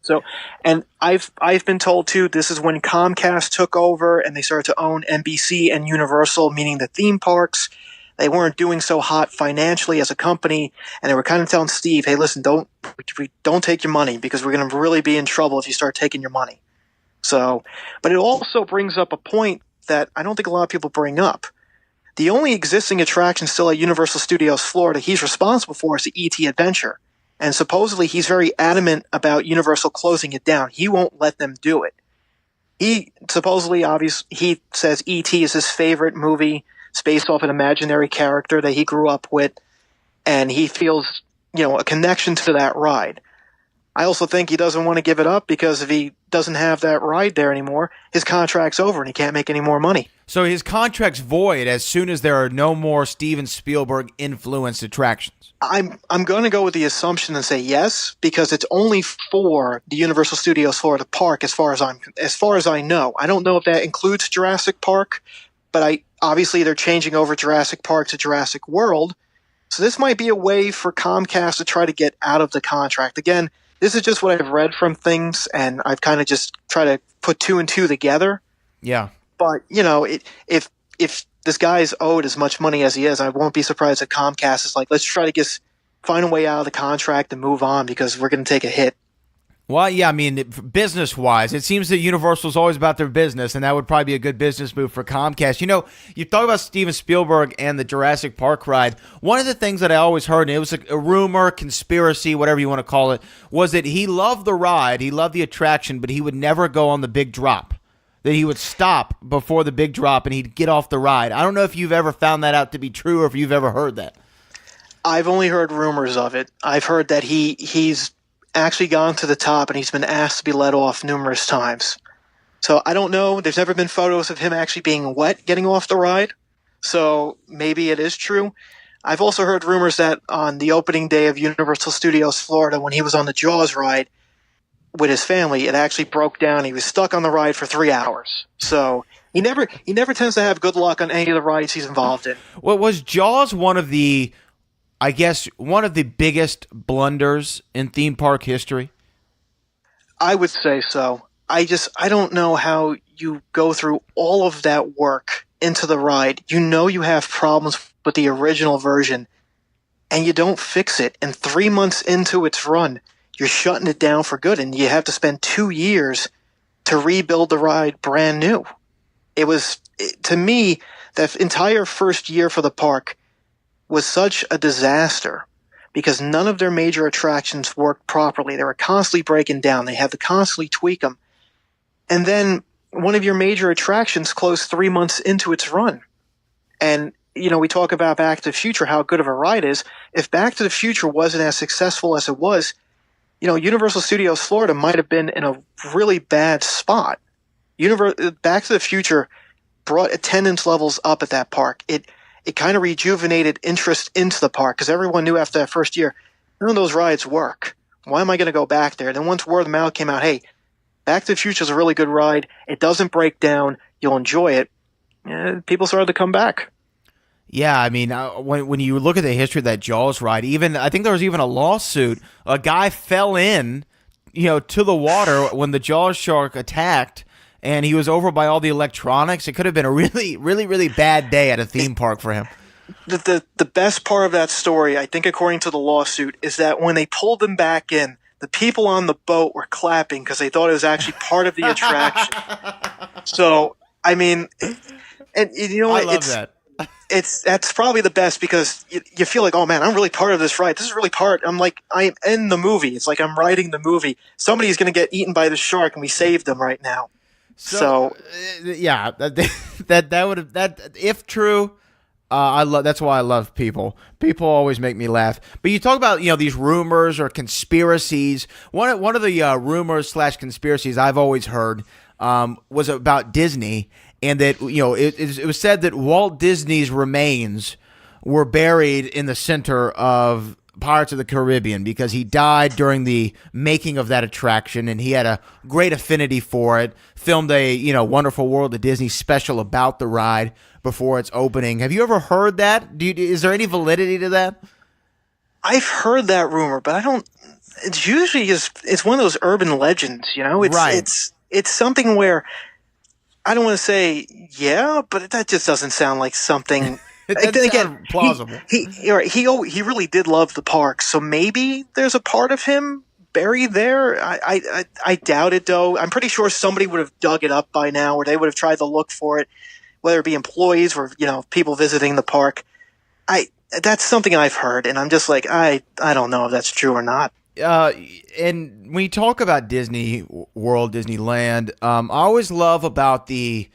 So, and I've been told too, this is when Comcast took over and they started to own NBC and Universal, meaning the theme parks. They weren't doing so hot financially as a company, and they were kind of telling Steve, "Hey, listen, don't take your money, because we're going to really be in trouble if you start taking your money." So, but it also brings up a point that I don't think a lot of people bring up. The only existing attraction still at Universal Studios Florida he's responsible for is the E.T. Adventure. And supposedly he's very adamant about Universal closing it down. He won't let them do it. He supposedly, he says E.T. is his favorite movie. It's based off an imaginary character that he grew up with. And he feels, a connection to that ride. I also think he doesn't want to give it up, because if he doesn't have that ride there anymore, his contract's over and he can't make any more money. So his contract's void as soon as there are no more Steven Spielberg influenced attractions. I'm going to go with the assumption and say yes, because it's only for the Universal Studios Florida Park as far as I know. I don't know if that includes Jurassic Park, but obviously they're changing over Jurassic Park to Jurassic World. So this might be a way for Comcast to try to get out of the contract. Again, this is just what I've read from things, and I've kind of just tried to put two and two together. Yeah. But, if this guy's owed as much money as he is, I won't be surprised if Comcast is like, let's try to just find a way out of the contract and move on because we're going to take a hit. Well, yeah, I mean, business-wise, it seems that Universal's always about their business, and that would probably be a good business move for Comcast. You talk about Steven Spielberg and the Jurassic Park ride. One of the things that I always heard, and it was a rumor, conspiracy, whatever you want to call it, was that he loved the ride, he loved the attraction, but he would never go on the big drop. That he would stop before the big drop and he'd get off the ride. I don't know if you've ever found that out to be true or if you've ever heard that. I've only heard rumors of it. I've heard that he's actually gone to the top and he's been asked to be let off numerous times. So I don't know. There's never been photos of him actually being wet getting off the ride. So maybe it is true. I've also heard rumors that on the opening day of Universal Studios Florida, when he was on the Jaws ride with his family, it actually broke down. He was stuck on the ride for 3 hours. So he never tends to have good luck on any of the rides he's involved in. Well, was Jaws one of the biggest blunders in theme park history? I would say so. I don't know how you go through all of that work into the ride. You have problems with the original version, and you don't fix it. And 3 months into its run, you're shutting it down for good, and you have to spend 2 years to rebuild the ride brand new. To me, that entire first year for the park was such a disaster because none of their major attractions worked properly. They were constantly breaking down. They had to constantly tweak them. And then one of your major attractions closed 3 months into its run. And, we talk about Back to the Future, how good of a ride is. If Back to the Future wasn't as successful as it was, Universal Studios Florida might have been in a really bad spot. Back to the Future brought attendance levels up at that park. It kind of rejuvenated interest into the park because everyone knew after that first year, those rides work. Why am I going to go back there? And then once word of mouth came out, hey, Back to the Future is a really good ride. It doesn't break down. You'll enjoy it. People started to come back. Yeah, I mean, when you look at the history of that Jaws ride, I think there was even a lawsuit. A guy fell in, to the water when the Jaws shark attacked, and he was over by all the electronics. It could have been a really, really, really bad day at a theme park for him. The best part of that story, I think, according to the lawsuit, is that when they pulled him back in, the people on the boat were clapping because they thought it was actually part of the attraction. So, I mean, and I love that. That's probably the best because you feel like, oh man, I'm really part of this ride. This is really I'm in the movie. It's like I'm riding the movie. Somebody's going to get eaten by the shark and we saved them right now. So yeah, that if true, that's why I love people. People always make me laugh. But you talk about these rumors or conspiracies. One of the rumors / conspiracies I've always heard was about Disney. And that, it was said that Walt Disney's remains were buried in the center of Pirates of the Caribbean because he died during the making of that attraction and he had a great affinity for it, filmed a, Wonderful World of Disney special about the ride before its opening. Have you ever heard that? Is there any validity to that? I've heard that rumor, but it's usually it's one of those urban legends, Right. It's something where I don't want to say yeah, but that just doesn't sound like something. Again, plausible. He really did love the park, so maybe there's a part of him buried there. I doubt it though. I'm pretty sure somebody would have dug it up by now, or they would have tried to look for it, whether it be employees or people visiting the park. That's something I've heard, and I'm just like I don't know if that's true or not. And when you talk about Disney World, Disneyland, I always love about the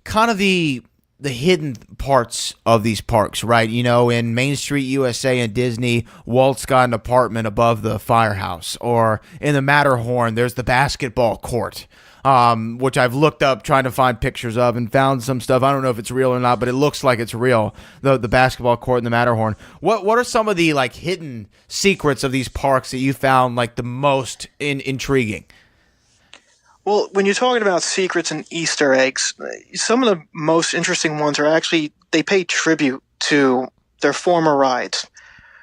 kind of the hidden parts of these parks, right? In Main Street USA and Disney, Walt's got an apartment above the firehouse, or in the Matterhorn, there's the basketball court. Which I've looked up trying to find pictures of and found some stuff. I don't know if it's real or not, but it looks like it's real. The basketball court in the Matterhorn. What are some of the hidden secrets of these parks that you found the most intriguing? Well, when you're talking about secrets and Easter eggs, some of the most interesting ones are actually they pay tribute to their former rides.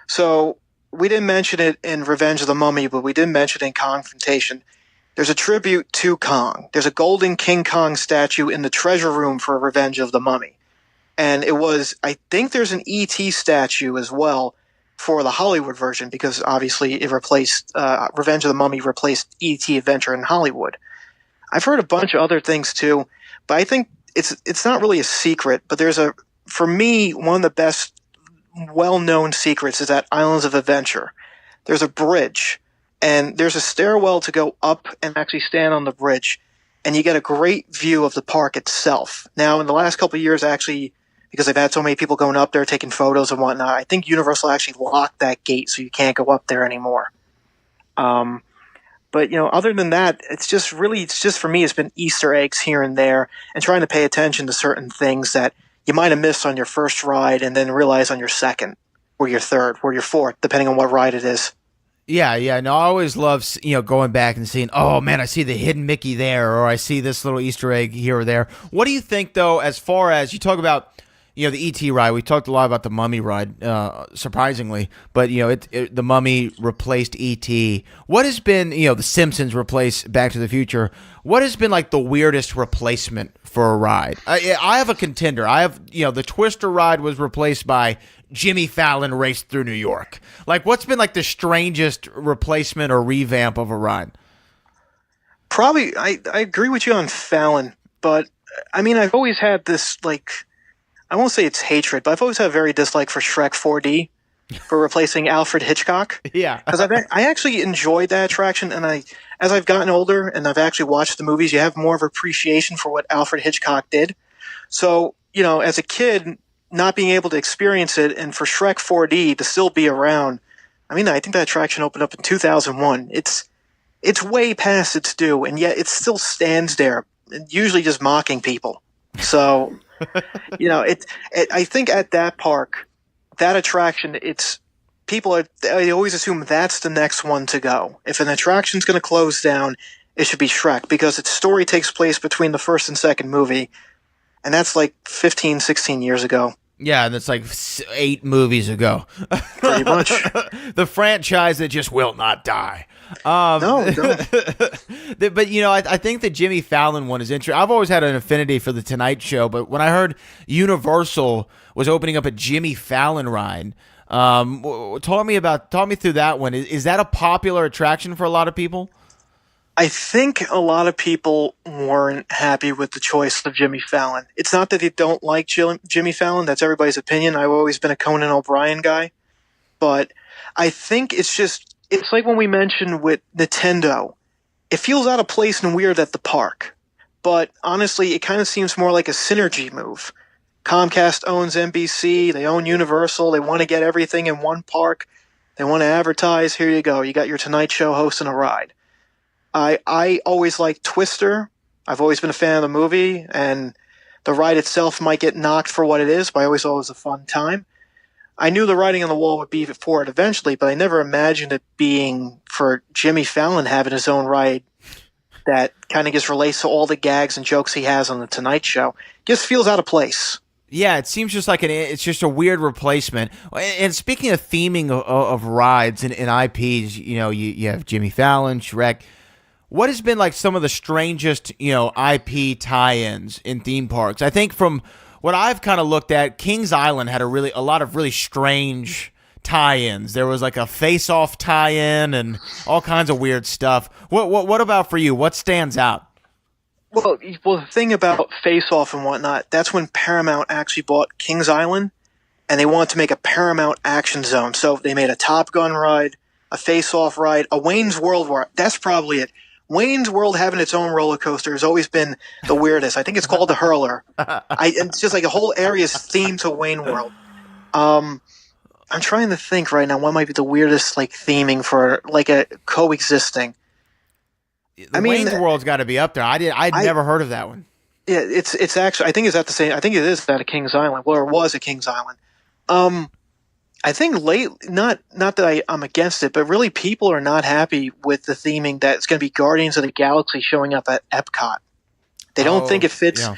So we didn't mention it in Revenge of the Mummy, but we did mention it in Confrontation. There's a tribute to Kong. There's a golden King Kong statue in the treasure room for Revenge of the Mummy. And I think there's an E.T. statue as well for the Hollywood version, because obviously it replaced, Revenge of the Mummy replaced E.T. Adventure in Hollywood. I've heard a bunch of other things too, but I think it's not really a secret, but for me, one of the best well-known secrets is at Islands of Adventure. There's a bridge, and there's a stairwell to go up and actually stand on the bridge, and you get a great view of the park itself. Now, in the last couple of years, actually, because they've had so many people going up there taking photos and whatnot, I think Universal actually locked that gate so you can't go up there anymore. But, other than that, it's just for me, it's been Easter eggs here and there and trying to pay attention to certain things that you might have missed on your first ride and then realize on your second or your third or your fourth, depending on what ride it is. Yeah. No, I always love, going back and seeing, oh man, I see the hidden Mickey there, or I see this little Easter egg here or there. What do you think, though, as far as you talk about, the E.T. ride? We talked a lot about the Mummy ride, surprisingly, but the Mummy replaced E.T. What has been, the Simpsons replaced Back to the Future? What has been like the weirdest replacement for a ride? I have a contender. I have, the Twister ride was replaced by Jimmy Fallon Raced Through New York. Like, what's been like the strangest replacement or revamp of a ride? Probably, I agree with you on Fallon, but I mean, I've always had this, I won't say it's hatred, but I've always had a very dislike for Shrek 4D for replacing Alfred Hitchcock. Yeah. Because I actually enjoyed that attraction, and as I've gotten older and I've actually watched the movies, you have more of appreciation for what Alfred Hitchcock did. So, as a kid, not being able to experience it, and for Shrek 4D to still be around, I mean, I think that attraction opened up in 2001. It's way past its due, and yet it still stands there, usually just mocking people. So, I think at that park, that attraction, they always assume that's the next one to go. If an attraction's going to close down, it should be Shrek, because its story takes place between the first and second movie, and that's like 15, 16 years ago. Yeah, and it's like 8 movies ago. Pretty much. The franchise that just will not die. No. But, I think the Jimmy Fallon one is interesting. I've always had an affinity for The Tonight Show, but when I heard Universal was opening up a Jimmy Fallon ride, talk me through that one. Is that a popular attraction for a lot of people? I think a lot of people weren't happy with the choice of Jimmy Fallon. It's not that they don't like Jimmy Fallon. That's everybody's opinion. I've always been a Conan O'Brien guy. But I think it's like when we mentioned with Nintendo. It feels out of place and weird at the park. But honestly, it kind of seems more like a synergy move. Comcast owns NBC. They own Universal. They want to get everything in one park. They want to advertise. Here you go. You got your Tonight Show hosting a ride. I always liked Twister. I've always been a fan of the movie, and the ride itself might get knocked for what it is, but I always thought it was a fun time. I knew the writing on the wall would be for it eventually, but I never imagined it being for Jimmy Fallon having his own ride that kind of just relates to all the gags and jokes he has on The Tonight Show. Just feels out of place. Yeah, it seems just like it's just a weird replacement. And speaking of theming of rides and IPs, you have Jimmy Fallon, Shrek. What has been like some of the strangest, IP tie-ins in theme parks? I think from what I've kind of looked at, Kings Island had a lot of really strange tie-ins. There was like a Face-Off tie-in and all kinds of weird stuff. What about for you? What stands out? Well, the thing about Face-Off and whatnot, that's when Paramount actually bought Kings Island, and they wanted to make a Paramount action zone. So they made a Top Gun ride, a Face-Off ride, a Wayne's World ride. That's probably it. Wayne's World having its own roller coaster has always been the weirdest. I think it's called the Hurler. It's just like a whole area is themed to Wayne World. I'm trying to think right now what might be the weirdest theming for a coexisting. Wayne's World's got to be up there. I'd never hered of that one. Yeah, it's actually, I think it's at the same. I think it is at a Kings Island. Well, it was at Kings Island. I think not that I'm against it, but really people are not happy with the theming that it's going to be Guardians of the Galaxy showing up at Epcot. They don't think it fits. Yeah.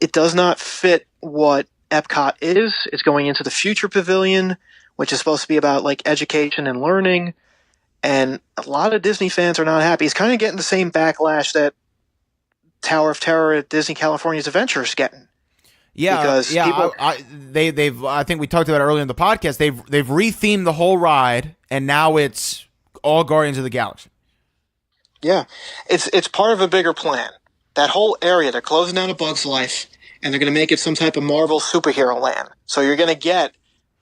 It does not fit what Epcot is. It's going into the Future Pavilion, which is supposed to be about like education and learning. And a lot of Disney fans are not happy. It's kind of getting the same backlash that Tower of Terror at Disney California's Adventure is getting. Yeah, Because people- I think we talked about it earlier in the podcast. They've rethemed the whole ride, and now it's all Guardians of the Galaxy. Yeah, it's part of a bigger plan. That whole area, they're closing down A Bug's Life, and they're going to make it some type of Marvel superhero land. So you're going to get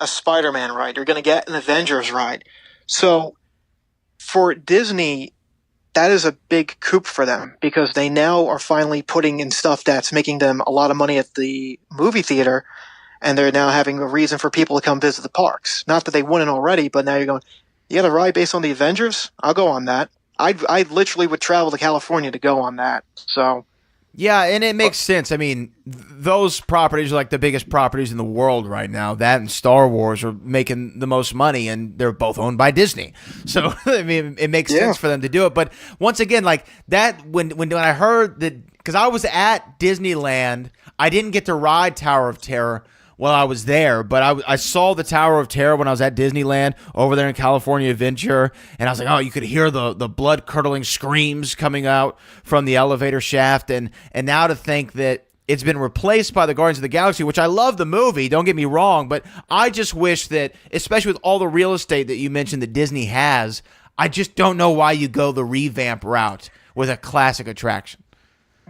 a Spider-Man ride. You're going to get an Avengers ride. So for Disney, that is a big coup for them because they now are finally putting in stuff that's making them a lot of money at the movie theater, and they're now having a reason for people to come visit the parks. Not that they wouldn't already, but now you're going, you got a ride based on the Avengers? I'll go on that. I literally would travel to California to go on that. So Yeah, and it makes sense. I mean, those properties are like the biggest properties in the world right now. That and Star Wars are making the most money, and they're both owned by Disney. So, I mean, it makes sense for them to do it. But once again, like that, when I heard that, because I was at Disneyland, I didn't get to ride Tower of Terror while I was there, but I saw the Tower of Terror when I was at Disneyland over there in California Adventure, and I was like, oh, you could hear the blood-curdling screams coming out from the elevator shaft, and now to think that it's been replaced by the Guardians of the Galaxy, which I love the movie, don't get me wrong, but I just wish that, especially with all the real estate that you mentioned that Disney has, I just don't know why you go the revamp route with a classic attraction.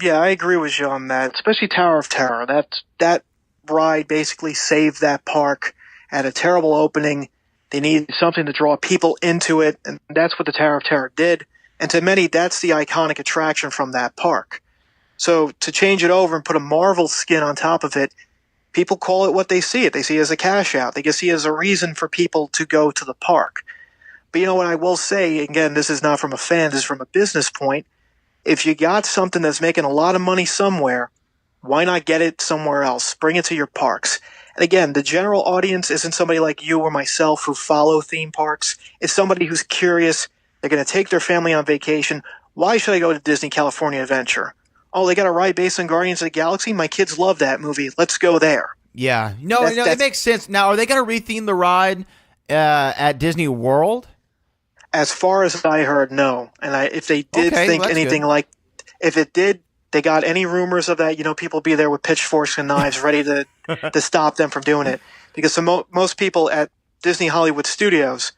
yeah, I agree with you on that, especially Tower of Terror. That ride basically saved that park at a terrible opening. They needed something to draw people into it, and that's what the Tower of Terror did. And to many, that's the iconic attraction from that park. So to change it over and put a Marvel skin on top of it, people call it what they see it. They see it as a cash out. They can see it as a reason for people to go to the park. But you know what I will say, again, this is not from a fan, this is from a business point. If you got something that's making a lot of money somewhere, why not get it somewhere else? Bring it to your parks. And again, the general audience isn't somebody like you or myself who follow theme parks. It's somebody who's curious. They're going to take their family on vacation. Why should I go to Disney California Adventure? Oh, they got a ride based on Guardians of the Galaxy? My kids love that movie. Let's go there. Yeah. No, it makes sense. Now, are they going to retheme the ride at Disney World? As far as I heard, no. And if they did think anything good. like, if it did, they got any rumors of that, people be there with pitchforks and knives ready to stop them from doing it. Because most people at Disney Hollywood Studios,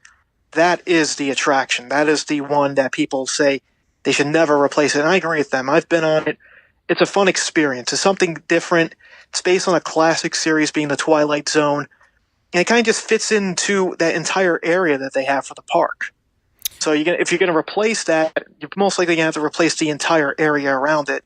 that is the attraction. That is the one that people say they should never replace it. And I agree with them. I've been on it. It's a fun experience. It's something different. It's based on a classic series being the Twilight Zone. And it kind of just fits into that entire area that they have for the park. So if you're going to replace that, you're most likely going to have to replace the entire area around it.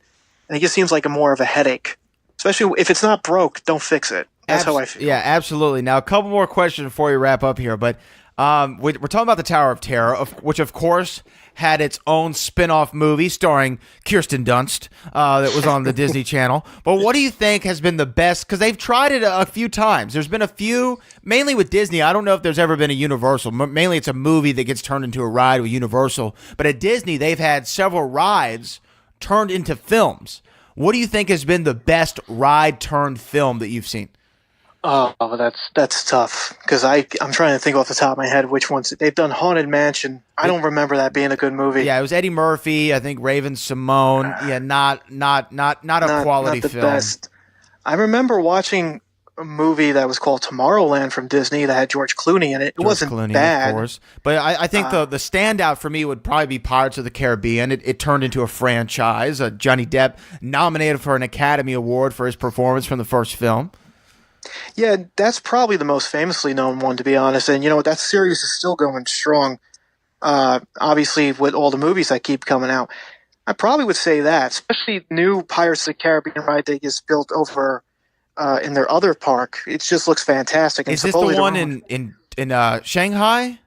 And it just seems like more of a headache. Especially if it's not broke, don't fix it. That's how I feel. Yeah, absolutely. Now, a couple more questions before we wrap up here. But we're talking about the Tower of Terror, which, of course, had its own spin-off movie starring Kirsten Dunst that was on the Disney Channel. But what do you think has been the best? Because they've tried it a few times. There's been a few, mainly with Disney. I don't know if there's ever been a Universal. Mainly it's a movie that gets turned into a ride with Universal. But at Disney, they've had several rides turned into films. What do you think has been the best ride turned film that you've seen? Oh, that's tough because I'm trying to think off the top of my head which ones they've done. Haunted Mansion. I don't remember that being a good movie. Yeah, it was Eddie Murphy. I think Raven Simone. Yeah, not a quality not the film. Best. I remember watching a movie that was called Tomorrowland from Disney that had George Clooney in it. It wasn't Clooney, bad, of course. But I think the standout for me would probably be Pirates of the Caribbean. It turned into a franchise. Johnny Depp nominated for an Academy Award for his performance from the first film. Yeah, that's probably the most famously known one, to be honest. And that series is still going strong. Obviously, with all the movies that keep coming out, I probably would say that, especially new Pirates of the Caribbean ride they just built over in their other park. It just looks fantastic. And is this the one in Shanghai?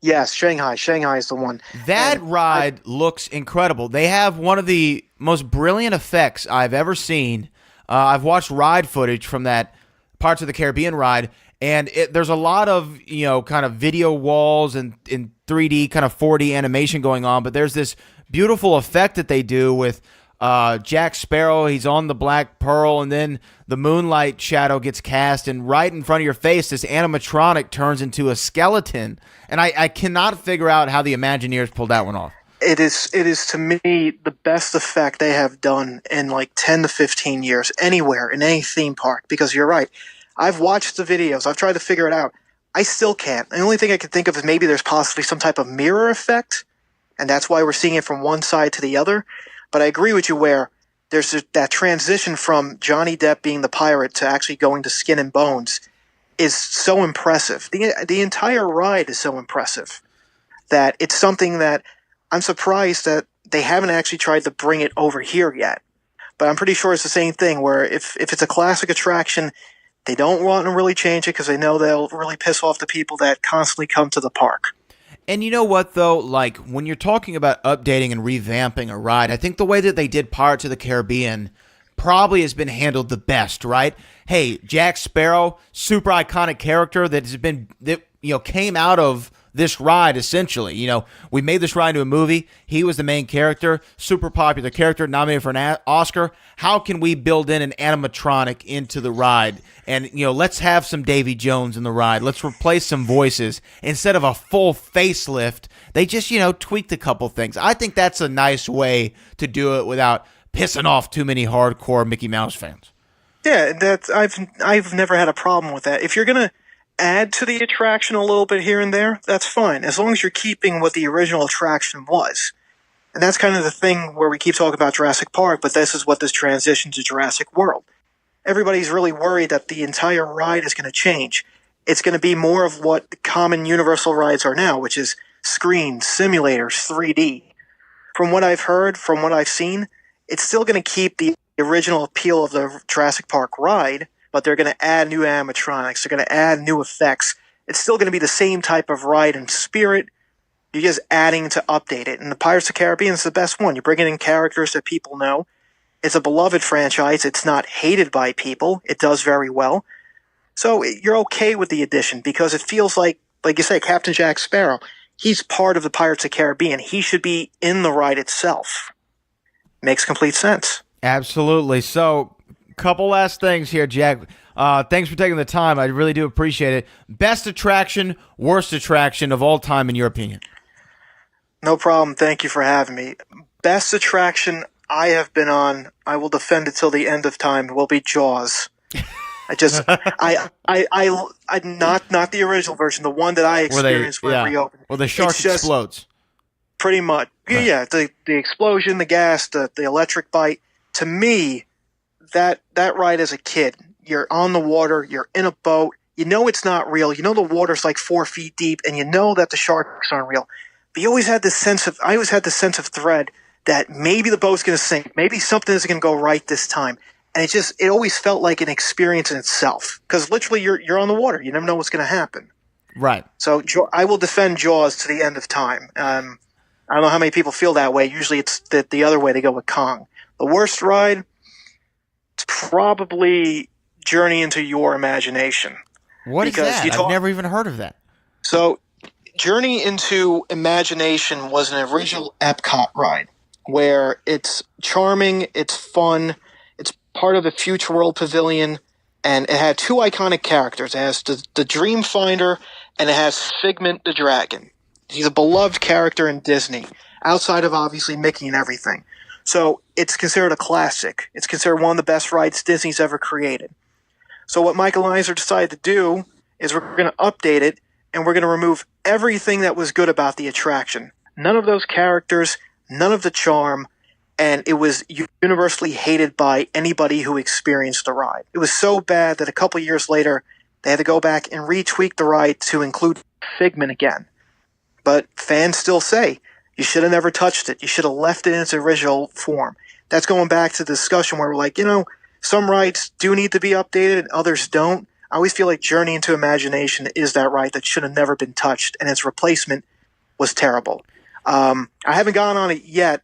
Yes, Shanghai. Shanghai is the one. That ride looks incredible. They have one of the most brilliant effects I've ever seen. I've watched ride footage from that Parts of the Caribbean ride, and there's a lot of kind of video walls and in 3D kind of 4D animation going on, but there's this beautiful effect that they do with Jack Sparrow, he's on the Black Pearl, and then the Moonlight shadow gets cast, and right in front of your face, this animatronic turns into a skeleton. And I cannot figure out how the Imagineers pulled that one off. It is to me the best effect they have done in like 10 to 15 years anywhere in any theme park, because you're right. I've watched the videos. I've tried to figure it out. I still can't. The only thing I can think of is maybe there's possibly some type of mirror effect, and that's why we're seeing it from one side to the other. But I agree with you where there's that transition from Johnny Depp being the pirate to actually going to Skin and Bones is so impressive. The entire ride is so impressive that it's something that I'm surprised that they haven't actually tried to bring it over here yet. But I'm pretty sure it's the same thing where if it's a classic attraction, they don't want to really change it because they know they'll really piss off the people that constantly come to the park. And you know what, though? Like, when you're talking about updating and revamping a ride, I think the way that they did Pirates of the Caribbean probably has been handled the best, right? Hey, Jack Sparrow, super iconic character that came out of this ride, essentially. We made this ride into a movie. He was the main character, super popular character, nominated for an Oscar. How can we build in an animatronic into the ride? And, let's have some Davy Jones in the ride. Let's replace some voices. Instead of a full facelift, they just, tweaked a couple things. I think that's a nice way to do it without pissing off too many hardcore Mickey Mouse fans. Yeah, I've never had a problem with that. If you're going to add to the attraction a little bit here and there, that's fine, as long as you're keeping what the original attraction was. And that's kind of the thing where we keep talking about Jurassic Park, but this is what this transition to Jurassic World. Everybody's really worried that the entire ride is going to change. It's going to be more of what the common Universal rides are now, which is screens, simulators, 3D. From what I've heard, from what I've seen, it's still going to keep the original appeal of the Jurassic Park ride, but they're going to add new animatronics. They're going to add new effects. It's still going to be the same type of ride and spirit. You're just adding to update it. And the Pirates of the Caribbean is the best one. You're bringing in characters that people know. It's a beloved franchise. It's not hated by people. It does very well. So you're okay with the addition because it feels like you say, Captain Jack Sparrow, he's part of the Pirates of the Caribbean. He should be in the ride itself. Makes complete sense. Absolutely. So, couple last things here, Jack. Thanks for taking the time. I really do appreciate it. Best attraction, worst attraction of all time, in your opinion? No problem. Thank you for having me. Best attraction I have been on, I will defend it till the end of time, will be Jaws. Not the original version, the one that I experienced when it reopened. Where the shark explodes. Pretty much. Right. Yeah, the explosion, the gas, the electric bite. To me, that ride as a kid, you're on the water, you're in a boat, you know it's not real, you know the water's like 4 feet deep, and you know that the sharks aren't real. But I always had this sense of dread that maybe the boat's going to sink, maybe something isn't going to go right this time. And it always felt like an experience in itself. Because literally you're on the water, you never know what's going to happen. Right. So I will defend Jaws to the end of time. I don't know how many people feel that way. Usually it's the other way, they go with Kong. The worst ride, it's probably Journey into Your Imagination. What is that? I've never even heard of that. So, Journey into Imagination was an original Epcot ride where it's charming, it's fun, it's part of the Future World Pavilion, and it had two iconic characters. It has the Dream Finder, and it has Figment the Dragon. He's a beloved character in Disney, outside of obviously Mickey and everything. So it's considered a classic. It's considered one of the best rides Disney's ever created. So what Michael Eisner decided to do is we're going to update it, and we're going to remove everything that was good about the attraction. None of those characters, none of the charm, and it was universally hated by anybody who experienced the ride. It was so bad that a couple years later, they had to go back and retweak the ride to include Figment again. But fans still say, you should have never touched it. You should have left it in its original form. That's going back to the discussion where we're like, some rides do need to be updated and others don't. I always feel like Journey into Imagination is that ride that should have never been touched, and its replacement was terrible. I haven't gone on it yet.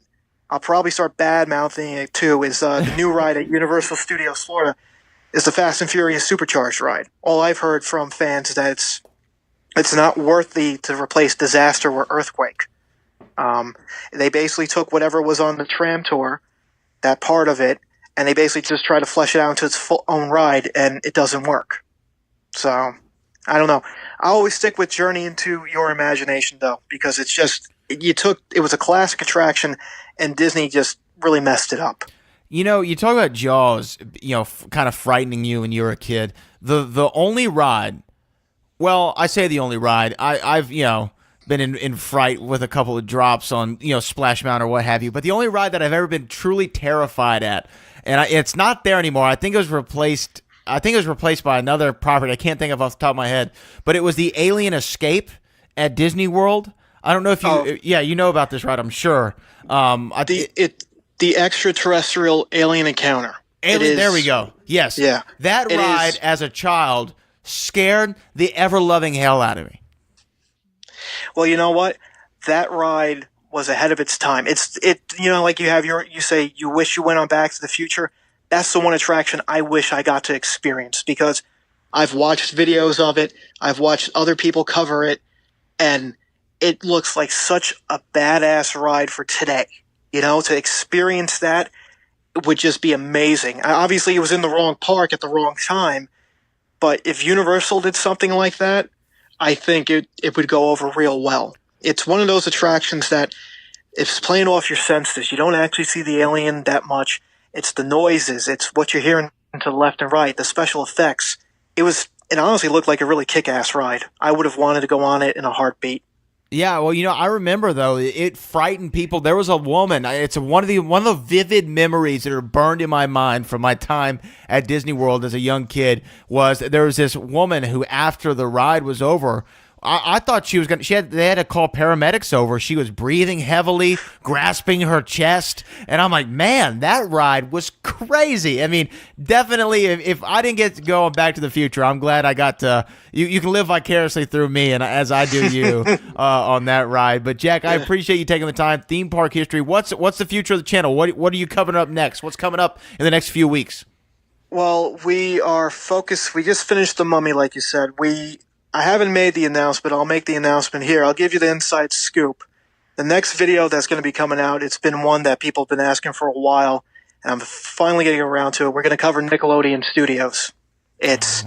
I'll probably start bad-mouthing it too, is the new ride at Universal Studios Florida is the Fast and Furious Supercharged ride. All I've heard from fans is that it's not worthy to replace Disaster or Earthquake. They basically took whatever was on the tram tour, that part of it, and they basically just try to flesh it out into its full own ride, and it doesn't work. So, I don't know. I always stick with Journey into Your Imagination, though, because it's just, it was a classic attraction, and Disney just really messed it up. You know, you talk about Jaws, kind of frightening you when you were a kid. The only ride, well, I say the only ride, I've been in fright with a couple of drops on, Splash Mountain or what have you, but the only ride that I've ever been truly terrified at, and it's not there anymore. I think it was replaced by another property. I can't think of off the top of my head, but it was the Alien Escape at Disney World. I don't know if you, you know about this ride, I'm sure. The extraterrestrial alien encounter. There we go. Yes. Yeah. That ride as a child scared the ever-loving hell out of me. Well, you know what? That ride was ahead of its time. Like you say you wish you went on Back to the Future. That's the one attraction I wish I got to experience, because I've watched videos of it. I've watched other people cover it, and it looks like such a badass ride for today. To experience that would just be amazing. Obviously, it was in the wrong park at the wrong time, but if Universal did something like that, I think it would go over real well. It's one of those attractions that it's playing off your senses. You don't actually see the alien that much. It's the noises. It's what you're hearing to the left and right, the special effects. It honestly looked like a really kick-ass ride. I would have wanted to go on it in a heartbeat. Yeah, well, I remember, though, it frightened people. There was a woman. It's one of the vivid memories that are burned in my mind from my time at Disney World as a young kid. There was this woman who, after the ride was over, I thought they had to call paramedics over. She was breathing heavily, grasping her chest. And I'm like, man, that ride was crazy. I mean, definitely, if I didn't get to go on Back to the Future, I'm glad I got to, you can live vicariously through me, and as I do you on that ride. But Jack, I appreciate you taking the time. Theme park history. What's the future of the channel? What are you covering up next? What's coming up in the next few weeks? Well, we are focused. We just finished The Mummy, like you said. I haven't made the announcement. I'll make the announcement here. I'll give you the inside scoop. The next video that's going to be coming out, it's been one that people have been asking for a while, and I'm finally getting around to it. We're going to cover Nickelodeon Studios. It's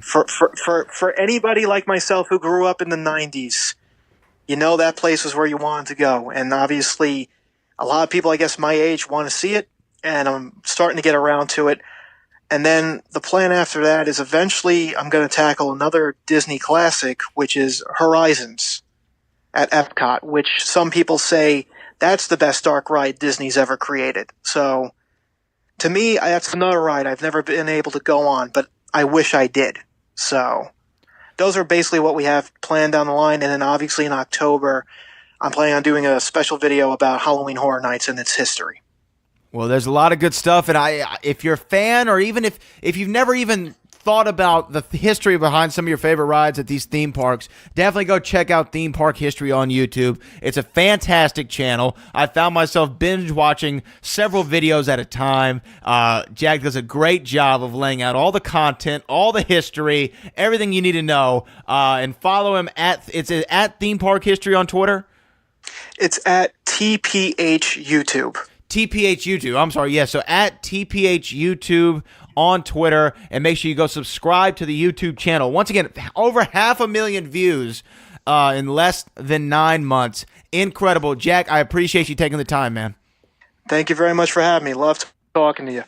for anybody like myself who grew up in the 90s, that place was where you wanted to go. And obviously, a lot of people, I guess, my age want to see it, and I'm starting to get around to it. And then the plan after that is eventually I'm going to tackle another Disney classic, which is Horizons at Epcot, which some people say that's the best dark ride Disney's ever created. So to me, that's another ride I've never been able to go on, but I wish I did. So those are basically what we have planned down the line. And then obviously in October, I'm planning on doing a special video about Halloween Horror Nights and its history. Well, there's a lot of good stuff, and if you're a fan, or even if you've never even thought about the history behind some of your favorite rides at these theme parks, definitely go check out Theme Park History on YouTube. It's a fantastic channel. I found myself binge watching several videos at a time. Jack does a great job of laying out all the content, all the history, everything you need to know. And follow him at Theme Park History on Twitter. It's at TPH YouTube. TPH YouTube. I'm sorry. Yeah. So at TPH YouTube on Twitter, and make sure you go subscribe to the YouTube channel. Once again, over 500,000 views in less than 9 months. Incredible. Jack, I appreciate you taking the time, man. Thank you very much for having me. Love talking to you.